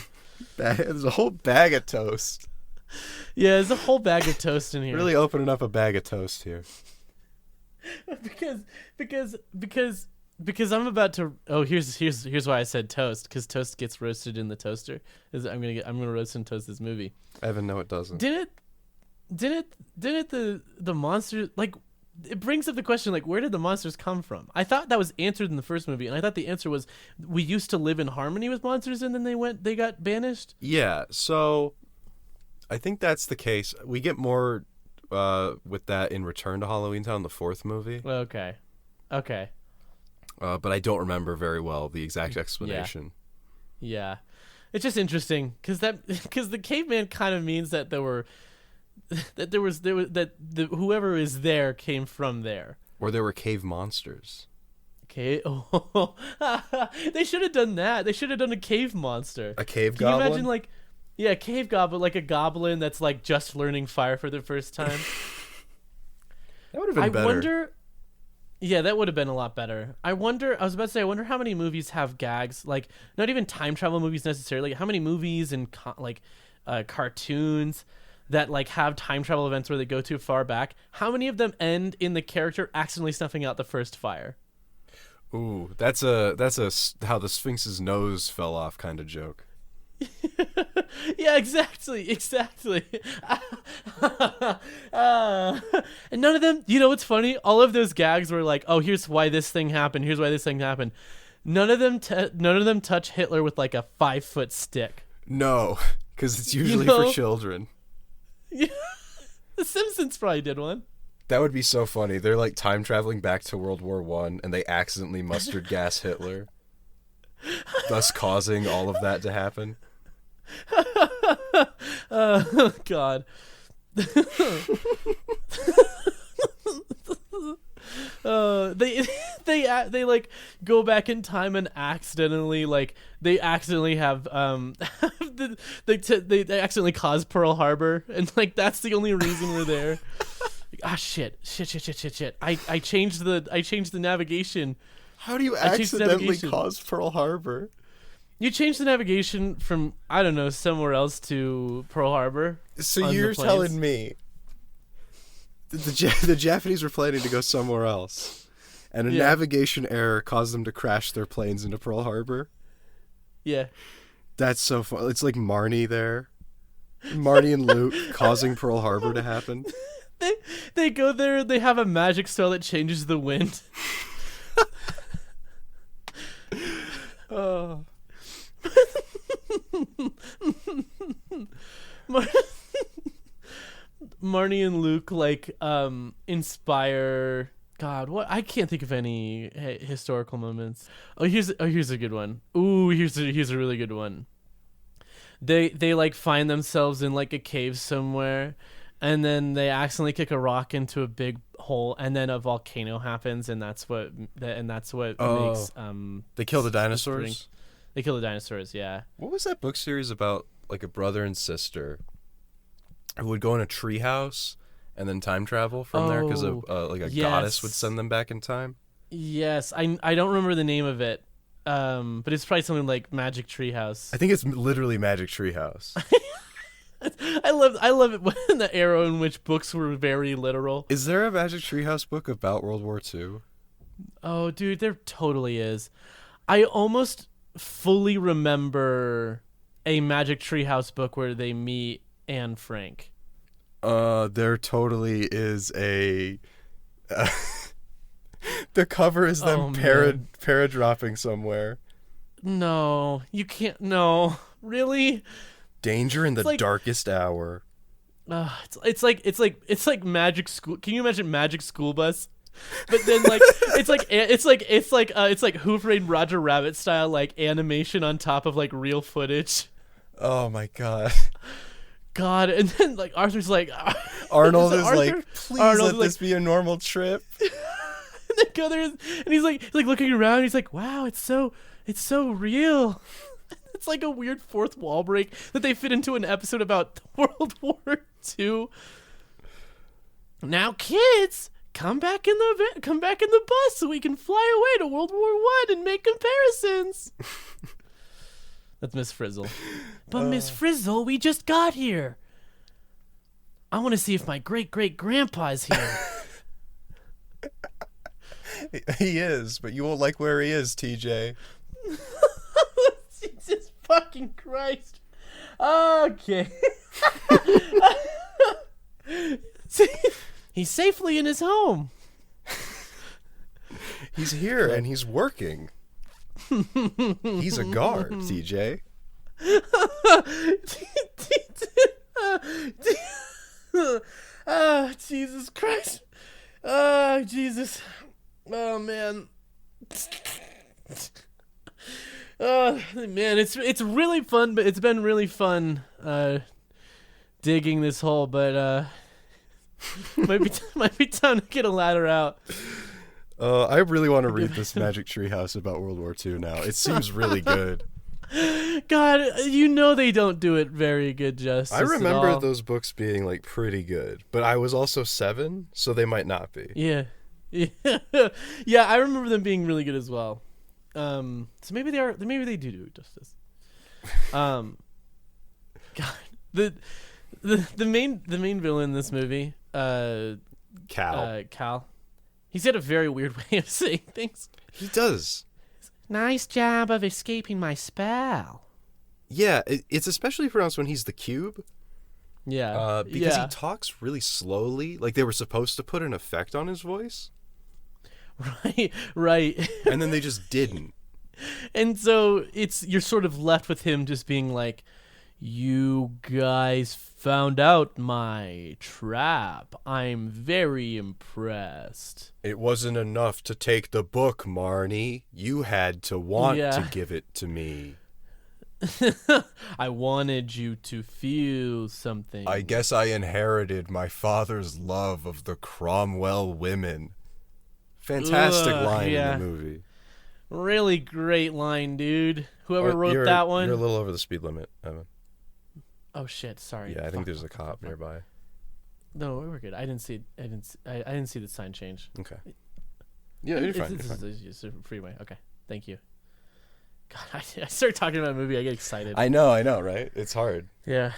S2: There's a whole bag of toast.
S1: Yeah, there's a whole bag of toast in here.
S2: Really opening up a bag of toast here.
S1: Because I'm about to... Oh, here's why I said toast. Because toast gets roasted in the toaster. I'm gonna roast and toast this movie.
S2: Evan, no, it doesn't.
S1: Didn't the monsters, like, it brings up the question, like, where did the monsters come from? I thought that was answered in the first movie, and I thought the answer was we used to live in harmony with monsters, and then they got banished.
S2: Yeah, so I think that's the case. We get more with that in Return to Halloweentown, the fourth movie.
S1: Okay.
S2: But I don't remember very well the exact explanation.
S1: Yeah. It's just interesting because the caveman kind of means that whoever is there came from there.
S2: Or there were cave monsters.
S1: Okay. Oh. They should have done that. They should have done a cave monster.
S2: A cave
S1: Can
S2: goblin?
S1: you imagine, like, yeah, a cave goblin, like a goblin that's like just learning fire for the first time?
S2: That would have been better.
S1: I wonder. Yeah, that would have been a lot better. I wonder how many movies have gags, like, not even time travel movies necessarily, how many movies and cartoons that, like, have time travel events where they go too far back. How many of them end in the character accidentally snuffing out the first fire?
S2: Ooh, that's a how the Sphinx's nose fell off kind of joke.
S1: Yeah, exactly. And none of them, you know what's funny? All of those gags were like, oh, here's why this thing happened. Here's why this thing happened. None of them touch Hitler with like a 5-foot stick.
S2: No, because it's usually for children.
S1: Yeah. The Simpsons probably did one.
S2: That would be so funny. They're like time traveling back to World War I, and they accidentally mustard gas Hitler, thus causing all of that to happen.
S1: Oh God. They like go back in time and accidentally have they accidentally cause Pearl Harbor, and like that's the only reason we're there. Shit. I changed the navigation.
S2: How do you accidentally cause Pearl Harbor?
S1: You changed the navigation from, I don't know, somewhere else to Pearl Harbor.
S2: So you're telling me the Japanese were planning to go somewhere else, and a navigation error caused them to crash their planes into Pearl Harbor?
S1: Yeah.
S2: That's so fun. It's like Marnie there. Marnie and Luke causing Pearl Harbor to happen.
S1: They go there, they have a magic spell that changes the wind. Oh. Marnie and Luke inspire. God, what? I can't think of any historical moments. Here's a good one. Ooh, here's a really good one. They like find themselves in like a cave somewhere, and then they accidentally kick a rock into a big hole, and then a volcano happens, and that's what makes
S2: they kill the dinosaurs.
S1: They kill the dinosaurs, yeah.
S2: What was that book series about, like a brother and sister who would go in a treehouse and then time travel from there because a goddess would send them back in time?
S1: Yes, I don't remember the name of it, but it's probably something like Magic Treehouse.
S2: I think it's literally Magic Treehouse.
S1: I love it when the era in which books were very literal.
S2: Is there a Magic Treehouse book about World War II?
S1: Oh, dude, there totally is. I almost fully remember a Magic Treehouse book where they meet Anne Frank.
S2: There totally is a. The cover is them para-dropping somewhere.
S1: No, you can't. No, Really?
S2: Danger in the
S1: like-
S2: darkest hour.
S1: It's like Magic School. Can you imagine Magic School Bus? But then like it's like Who Framed Roger Rabbit style like animation on top of like real footage.
S2: Oh my god.
S1: God, and then like Arthur's like
S2: Arnold is
S1: Arthur?
S2: like, please
S1: Arnold's
S2: let this be a normal trip.
S1: And they go there, and he's like looking around. He's like, wow, it's so real. It's like a weird fourth wall break that they fit into an episode about World War II. Now, kids, come back in the bus so we can fly away to World War I and make comparisons. That's Miss Frizzle. But Miss Frizzle, we just got here. I want to see if my great-great-grandpa's here.
S2: He is, but you won't like where he is, TJ.
S1: Jesus fucking Christ. Okay. See, he's safely in his home.
S2: He's here and he's working. He's a guard, TJ.
S1: Jesus Christ. Oh, Jesus. Oh, man. Oh, man, it's really fun, but it's been really fun digging this hole, but might be time to get a ladder out.
S2: I really want to read this Magic Treehouse about World War II now. It seems really good.
S1: God, you know they don't do it very good justice.
S2: I remember
S1: at all.
S2: those books being like pretty good, but I was also 7, so they might not be.
S1: Yeah. Yeah, I remember them being really good as well. So maybe they are. Maybe they do justice. God, the main villain in this movie,
S2: Cal.
S1: He's got a very weird way of saying things.
S2: He does.
S1: Nice job of escaping my spell.
S2: Yeah, it's especially pronounced when he's the cube.
S1: Yeah.
S2: Because he talks really slowly, like they were supposed to put an effect on his voice.
S1: Right.
S2: And then they just didn't.
S1: And so you're sort of left with him just being like, you guys found out my trap. I'm very impressed.
S2: It wasn't enough to take the book, Marnie. You had to want to give it to me.
S1: I wanted you to feel something.
S2: I guess I inherited my father's love of the Cromwell women. Fantastic line in the movie.
S1: Really great line, dude. Whoever wrote that one.
S2: You're a little over the speed limit, Evan.
S1: Oh shit! Sorry.
S2: Yeah, I think there's a cop nearby.
S1: No, we're good. I didn't see the sign change.
S2: Okay. Yeah, you're fine.
S1: It's a freeway. Okay, thank you. God, I start talking about a movie, I get excited.
S2: I know, right? It's hard.
S1: Yeah.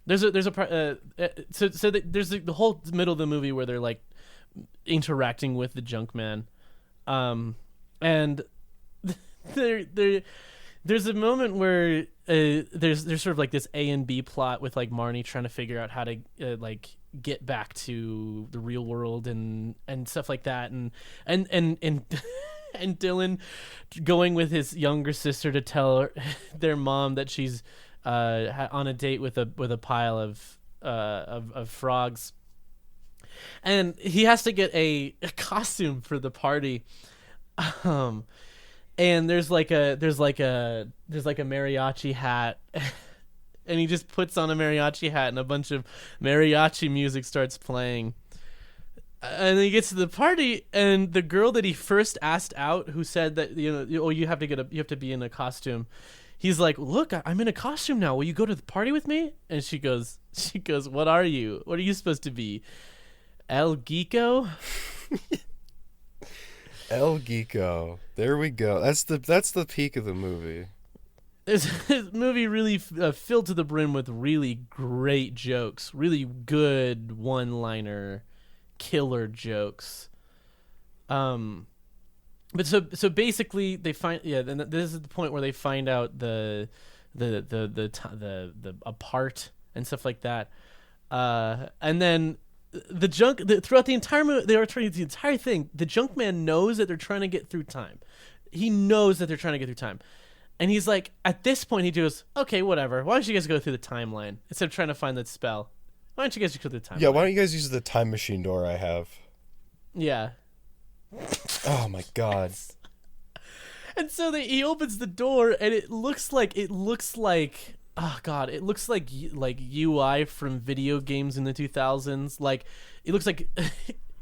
S1: There's a part. There's the whole middle of the movie where they're like interacting with the junk man, and there's a moment where there's sort of like this A and B plot with like Marnie trying to figure out how to like get back to the real world and stuff like that, and Dylan going with his younger sister to tell their mom that she's on a date with a pile of frogs, and he has to get a costume for the party. And there's like a mariachi hat, and he just puts on a mariachi hat, and a bunch of mariachi music starts playing. And then he gets to the party, and the girl that he first asked out, who said that you have to be in a costume. He's like, look, I'm in a costume now. Will you go to the party with me? And she goes, what are you? What are you supposed to be? El Geeko?
S2: El Geeko. There we go. That's the peak of the movie.
S1: This movie really filled to the brim with really great jokes, really good one-liner, killer jokes. But so basically they find and this is the point where they find out the part and stuff like that, and then. Throughout the entire movie, the entire thing, the junk man knows that they're trying to get through time. He knows that they're trying to get through time. And he's like, at this point, he goes, okay, whatever. Why don't you guys go through the timeline instead of trying to find that spell? Why don't you guys go through the timeline?
S2: Yeah, why don't you guys use the time machine door I have?
S1: Yeah.
S2: Oh my god.
S1: And so he opens the door, and it looks like oh god, it looks like UI from video games in the 2000s. Like it looks like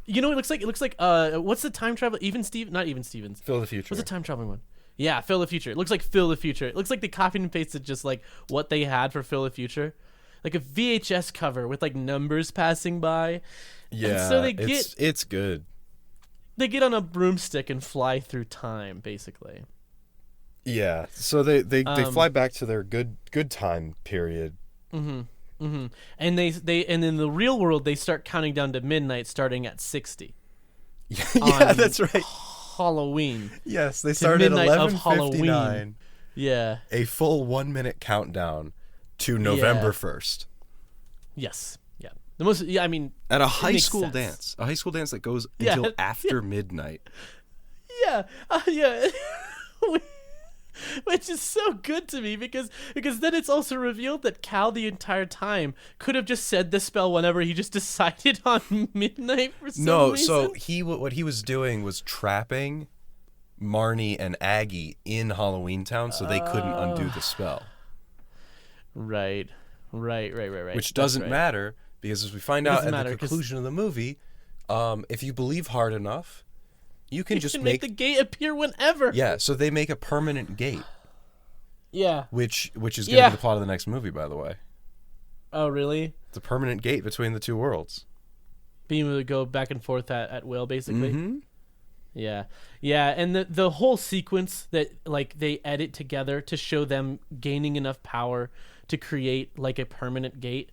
S1: you know, it looks like what's the time travel? Not Even Stevens.
S2: Phil the Future.
S1: What's the time traveling one? Yeah, Phil the Future. It looks like Phil the Future. It looks like they copied and pasted just like what they had for Phil the Future, like a VHS cover with like numbers passing by.
S2: Yeah,
S1: and so
S2: it's good.
S1: They get on a broomstick and fly through time, basically.
S2: Yeah, so they fly back to their good time period.
S1: Mm-hmm. Mm-hmm. And and in the real world they start counting down to midnight, starting at 60.
S2: Yeah, that's right.
S1: Halloween.
S2: Yes, they start at 11:59.
S1: Yeah.
S2: A full 1 minute countdown to November 1st.
S1: Yes. Yeah. The most. Yeah. I mean.
S2: At a high school dance. A high school dance that goes until after midnight.
S1: Yeah. Yeah. Which is so good to me because then it's also revealed that Cal the entire time could have just said the spell whenever he just decided on midnight for some reason.
S2: So what he was doing was trapping Marnie and Aggie in Halloweentown so they couldn't undo the spell.
S1: Right.
S2: Which doesn't matter because as we find out at the conclusion of the movie, if you believe hard enough, you can just
S1: make the gate appear whenever.
S2: Yeah, so they make a permanent gate.
S1: Yeah.
S2: Which is going to be the plot of the next movie, by the way.
S1: Oh, really?
S2: It's a permanent gate between the two worlds.
S1: Being able to go back and forth at will, basically.
S2: Mm-hmm.
S1: Yeah. Yeah, and the whole sequence that like they edit together to show them gaining enough power to create like a permanent gate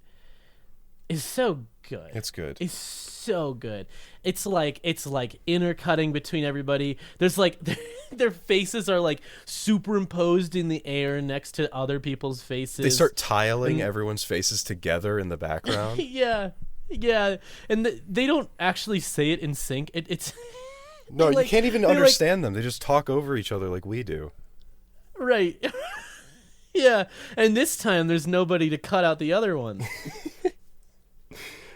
S1: is so good.
S2: It's good.
S1: It's so good. It's like intercutting between everybody. There's like their faces are like superimposed in the air next to other people's faces.
S2: They start tiling everyone's faces together in the background.
S1: Yeah. And they don't actually say it in sync. It's
S2: no, you can't even understand them. They just talk over each other like we do.
S1: Right. Yeah. And this time there's nobody to cut out the other ones.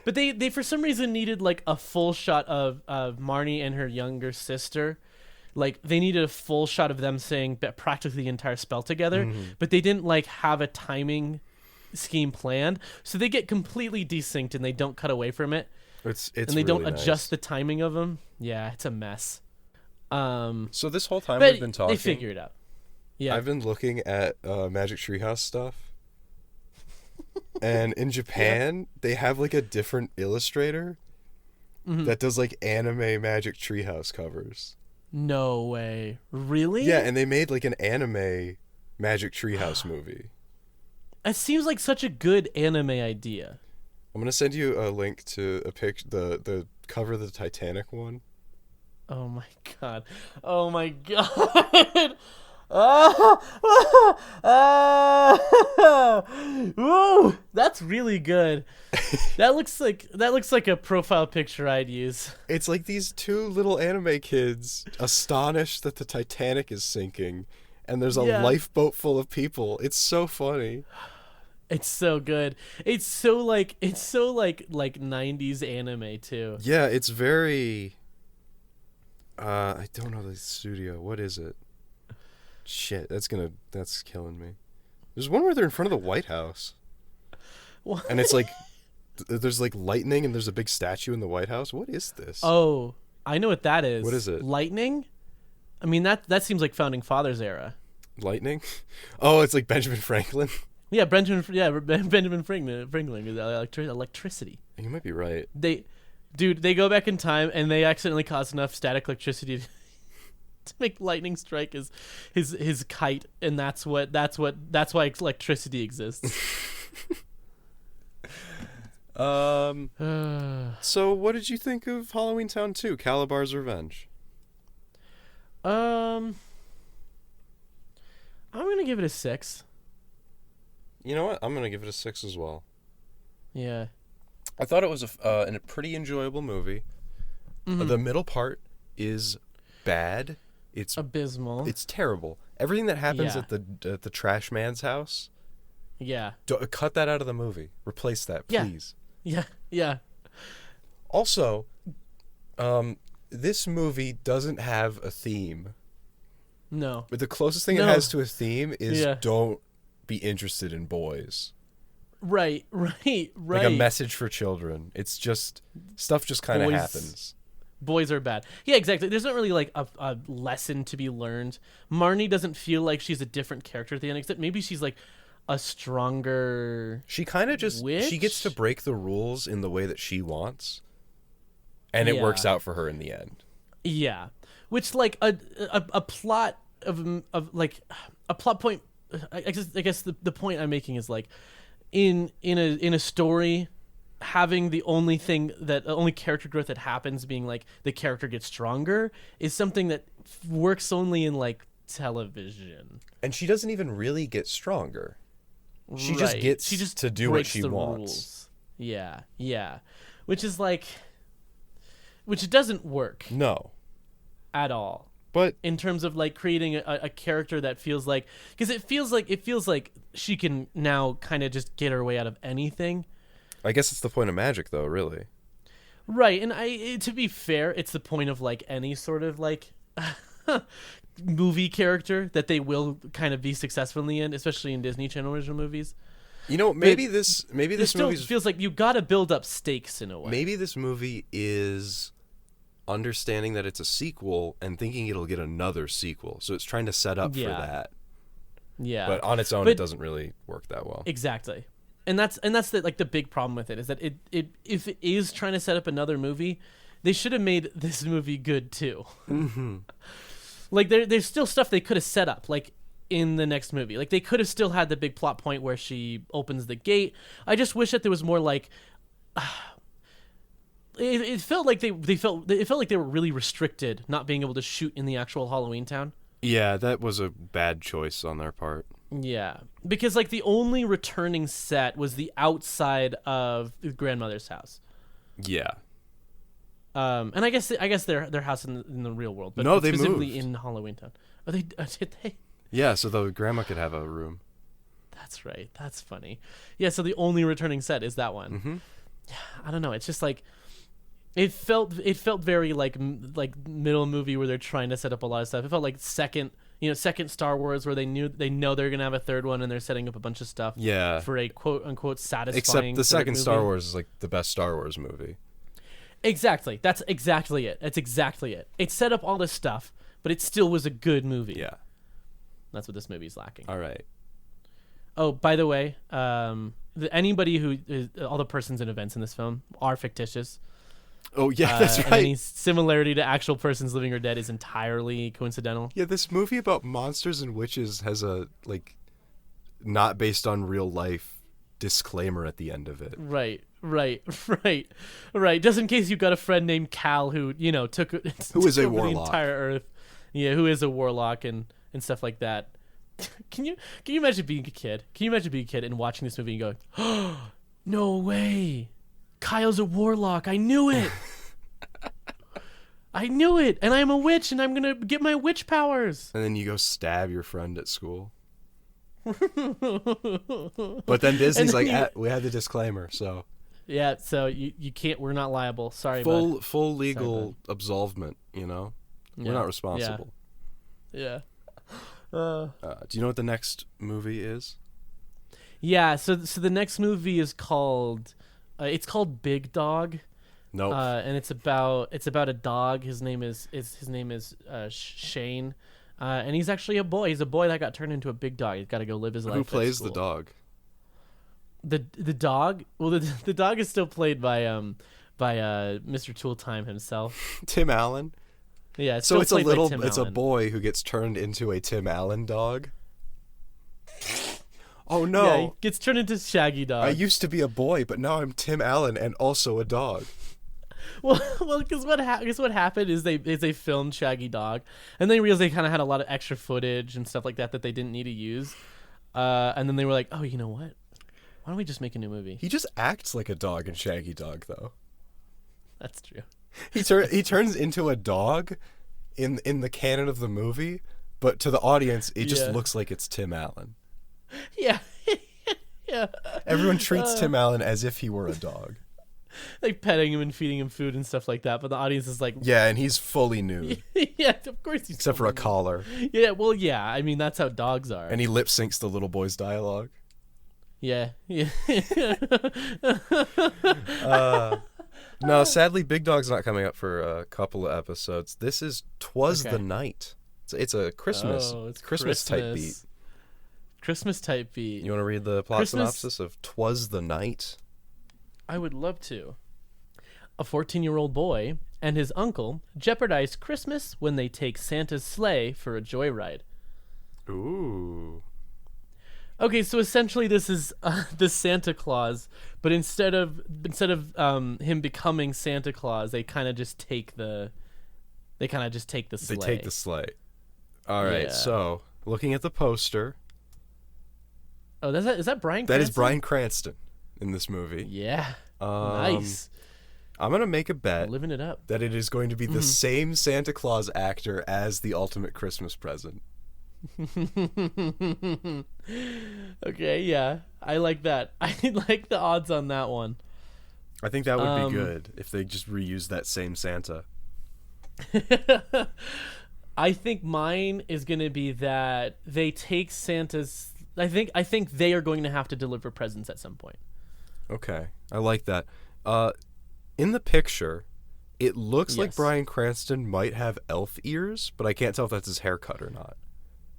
S1: But they for some reason needed like a full shot of Marnie and her younger sister. Like they needed a full shot of them saying practically the entire spell together, but they didn't like have a timing scheme planned. So they get completely desynced and they don't cut away from it.
S2: It's
S1: and they
S2: really
S1: don't
S2: nice.
S1: adjust the timing of them. Yeah, it's a mess.
S2: So this whole time we've been talking,
S1: they figure it out. Yeah.
S2: I've been looking at Magic Treehouse stuff. And in Japan, they have like a different illustrator that does like anime Magic Treehouse covers.
S1: No way. Really?
S2: Yeah, and they made like an anime Magic Treehouse movie.
S1: It seems like such a good anime idea.
S2: I'm gonna send you a link to a the cover of the Titanic one.
S1: Oh my god. Oh my god. Woo, that's really good. That looks like a profile picture I'd use.
S2: It's like these two little anime kids astonished that the Titanic is sinking and there's a lifeboat full of people. It's so funny.
S1: It's so good. It's so like 90s anime too.
S2: Yeah, it's very I don't know the studio. What is it? Shit, that's killing me. There's one where they're in front of the White House.
S1: What?
S2: And it's like there's like lightning and there's a big statue in the White House. What is this?
S1: Oh, I know what that is.
S2: What is it?
S1: Lightning? I mean that seems like Founding Fathers era.
S2: Lightning? Oh, it's like Benjamin Franklin.
S1: Yeah, Benjamin Franklin is electricity.
S2: You might be right.
S1: They go back in time and they accidentally cause enough static electricity to make lightning strike his kite, and that's why electricity exists.
S2: So what did you think of Halloweentown 2, Kalabar's Revenge?
S1: I'm gonna give it a 6.
S2: You know what? I'm gonna give it a 6 as well.
S1: Yeah.
S2: I thought it was a pretty enjoyable movie. The middle part is bad, It's
S1: abysmal.
S2: It's terrible. Everything that happens
S1: Yeah.
S2: at the trash man's house,
S1: Yeah.
S2: cut that out of the movie. Replace that,
S1: Yeah.
S2: please.
S1: Yeah. Yeah.
S2: Also, this movie doesn't have a theme.
S1: No.
S2: But the closest thing it
S1: No.
S2: has to a theme is
S1: Yeah.
S2: don't be interested in boys.
S1: Right.
S2: Like a message for children. It's just stuff just kind of
S1: Boys-
S2: happens.
S1: Boys are bad. Yeah, exactly. There's not really like a lesson to be learned. Marnie doesn't feel like she's a different character at the end, except maybe she's like a stronger.
S2: She kind of just she gets to
S1: witch?
S2: break the rules in the way that she wants, and it
S1: Yeah.
S2: works out for her in the end.
S1: Yeah, which like a plot of like a plot point. I guess the point I'm making is like in a story, having the only character growth that happens being like the character gets stronger is something that works only in like television.
S2: And she doesn't even really get stronger. She just gets to do what
S1: breaks
S2: she
S1: the
S2: wants.
S1: rules. Yeah, which is like, which doesn't work
S2: No,
S1: at all.
S2: but
S1: In terms of like creating a character that feels like, because it feels like she can now kind of just get her way out of anything.
S2: I guess it's the point of magic, though. Really,
S1: Right, and to be fair, it's the point of like any sort of like movie character that they will kind of be successful in the end, especially in Disney Channel original movies.
S2: you know, maybe
S1: It
S2: this
S1: still
S2: movie
S1: feels like you got to build up stakes in a way.
S2: maybe this movie is understanding that it's a sequel and thinking it'll get another sequel, so it's trying to set up for
S1: Yeah.
S2: that.
S1: Yeah,
S2: But on its own, it doesn't really work that well.
S1: exactly. And that's the big problem with it is that it if it is trying to set up another movie, they should have made this movie good too.
S2: Mm-hmm.
S1: Like there's still stuff they could have set up like in the next movie. Like they could have still had the big plot point where she opens the gate. I just wish that there was more like it felt like it felt like they were really restricted not being able to shoot in the actual Halloweentown.
S2: Yeah, that was a bad choice on their part.
S1: Yeah, because like the only returning set was the outside of the grandmother's house.
S2: Yeah.
S1: And I guess their house in the real world, but
S2: No, they
S1: specifically
S2: moved.
S1: in Halloweentown. Oh, did they?
S2: Yeah, so the grandma could have a room.
S1: That's right. That's funny. Yeah, so the only returning set is that one.
S2: Mm-hmm.
S1: I don't know. It's just like it felt very like middle movie where they're trying to set up a lot of stuff. It felt like second Star Wars where they know they're gonna have a third one and they're setting up a bunch of stuff.
S2: Yeah.
S1: For a quote unquote satisfying.
S2: Except the
S1: third
S2: second
S1: movie.
S2: Star Wars is like the best Star Wars movie.
S1: Exactly. That's exactly it. That's exactly it. It set up all this stuff, but it still was a good movie.
S2: Yeah.
S1: That's what this movie's lacking.
S2: All right.
S1: Oh, by the way, anybody who all the persons and events in this film are fictitious.
S2: Oh, yeah, that's
S1: And
S2: right.
S1: any similarity to actual persons living or dead is entirely coincidental.
S2: Yeah, this movie about monsters and witches has a, like, not based on real life disclaimer at the end of it.
S1: Right. Just in case you've got a friend named Cal who, took
S2: Who is a
S1: over
S2: warlock.
S1: the entire Earth. Yeah, who is a warlock and stuff like that. Can you imagine being a kid? Can you imagine being a kid and watching this movie and going, "Oh, no way. Kyle's a warlock. I knew it. I knew it. And I'm a witch and I'm going to get my witch powers."
S2: And then you go stab your friend at school. But then Disney's
S1: then
S2: like, we had the disclaimer, so
S1: Yeah, so you can't, we're not liable. Sorry, bud.
S2: full legal absolvement, We're
S1: Yeah.
S2: not responsible.
S1: Yeah.
S2: Do you know what the next movie is?
S1: Yeah, so the next movie is called Big Dog.
S2: Nope.
S1: And it's about a dog. His name is Shane. And he's actually a boy. He's a boy that got turned into a big dog. He's got to go live his life.
S2: Who
S1: at
S2: plays the
S1: school.
S2: dog?
S1: The dog? Well, the dog is still played by Mr. Tooltime himself.
S2: Tim Allen.
S1: Yeah,
S2: So it's a
S1: Tim
S2: a
S1: Allen.
S2: boy who gets turned into a Tim Allen dog. Oh no.
S1: Yeah, he gets turned into Shaggy Dog.
S2: I used to be a boy, but now I'm Tim Allen and also a dog.
S1: Well, because what happened is they filmed Shaggy Dog, and they realized they kind of had a lot of extra footage and stuff like that they didn't need to use, and then they were like, oh, you know what? Why don't we just make a new movie?
S2: He just acts like a dog in Shaggy Dog, though.
S1: That's true.
S2: He turns into a dog in the canon of the movie, but to the audience, it just
S1: Yeah.
S2: looks like it's Tim Allen.
S1: Yeah. Yeah.
S2: Everyone treats Tim Allen as if he were a dog.
S1: Like petting him and feeding him food and stuff like that, but the audience is like,
S2: Yeah, and he's fully nude,
S1: yeah, of course he's
S2: except for a
S1: totally-
S2: collar.
S1: Yeah, well, yeah. I mean, that's how dogs are.
S2: And he lip syncs the little boy's dialogue.
S1: Yeah, yeah.
S2: No, sadly, Big Dog's not coming up for a couple of episodes. This is 'Twas
S1: Okay.
S2: the Night. It's a Christmas
S1: Oh, it's
S2: Christmas type beat.
S1: Christmas type beat.
S2: You want to read the plot
S1: Christmas-
S2: synopsis of 'Twas the Night?
S1: I would love to. A 14-year-old boy and his uncle jeopardize Christmas when they take Santa's sleigh for a joyride.
S2: Ooh.
S1: Okay, so essentially this is the Santa Claus, but instead of him becoming Santa Claus, they kind of just take the sleigh.
S2: They take the sleigh. All right,
S1: Yeah.
S2: so looking at the poster,
S1: Oh, is that Bryan Cranston?
S2: that is Bryan Cranston in this movie.
S1: Yeah.
S2: Um,
S1: Nice.
S2: I'm going to make a bet
S1: Living it up.
S2: that it is going to be the same Santa Claus actor as the ultimate Christmas present.
S1: Okay, yeah. I like that. I like the odds on that one.
S2: I think that would be good if they just reused that same Santa.
S1: I think mine is going to be that they take Santa's I think they are going to have to deliver presents at some point.
S2: Okay, I like that. In the picture, it looks like
S1: Yes.
S2: Bryan Cranston might have elf ears, but I can't tell if that's his haircut or not.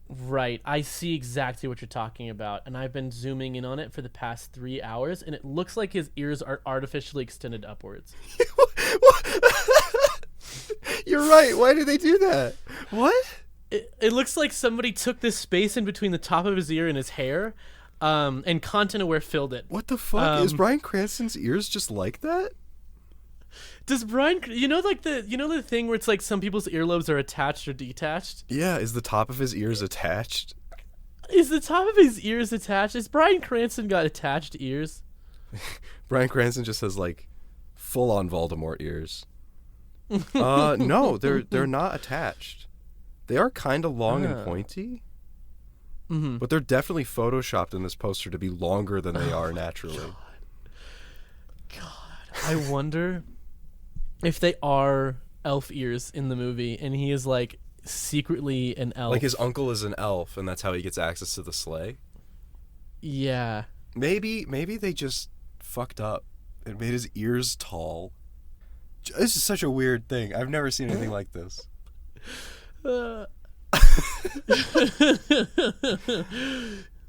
S1: Right. I see exactly what you're talking about, and I've been zooming in on it for the past 3 hours, and it looks like his ears are artificially extended upwards.
S2: You're right. Why did they do that? What?
S1: It looks like somebody took this space in between the top of his ear and his hair, and Content Aware filled it.
S2: What the fuck? Is Bryan Cranston's ears just like that?
S1: Does Brian, the thing where it's like some people's earlobes are attached or detached?
S2: Yeah, is the top of his ears attached?
S1: Is the top of his ears attached? Is Bryan Cranston got attached ears?
S2: Bryan Cranston just has like full-on Voldemort ears. No, they're not attached. They are kind of long and pointy, but they're definitely photoshopped in this poster to be longer than they are naturally.
S1: God, I wonder if they are elf ears in the movie, and he is like secretly an elf.
S2: Like his uncle is an elf, and that's how he gets access to the sleigh.
S1: Yeah.
S2: Maybe they just fucked up and made his ears tall. This is such a weird thing. I've never seen anything like this.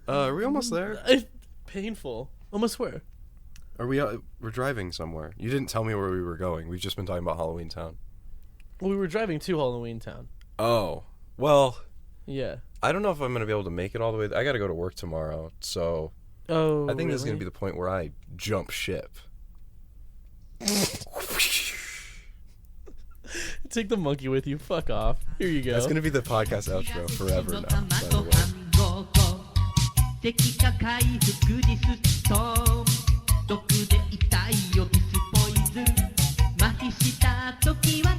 S2: Are we almost there?
S1: It's painful. Almost where?
S2: Are we? We're driving somewhere. You didn't tell me where we were going. We've just been talking about Halloweentown.
S1: Well, we were driving to Halloweentown.
S2: Oh, well,
S1: Yeah.
S2: I don't know if I'm gonna be able to make it all the way. I gotta go to work tomorrow, so
S1: Oh,
S2: I think this is gonna
S1: really?
S2: be the point where I jump ship.
S3: Take the monkey with you. Fuck off. Here you go.
S2: That's gonna be the podcast outro forever now. By the way.
S4: 敵が回復リスト毒で痛いよキスポイズ麻痺した時は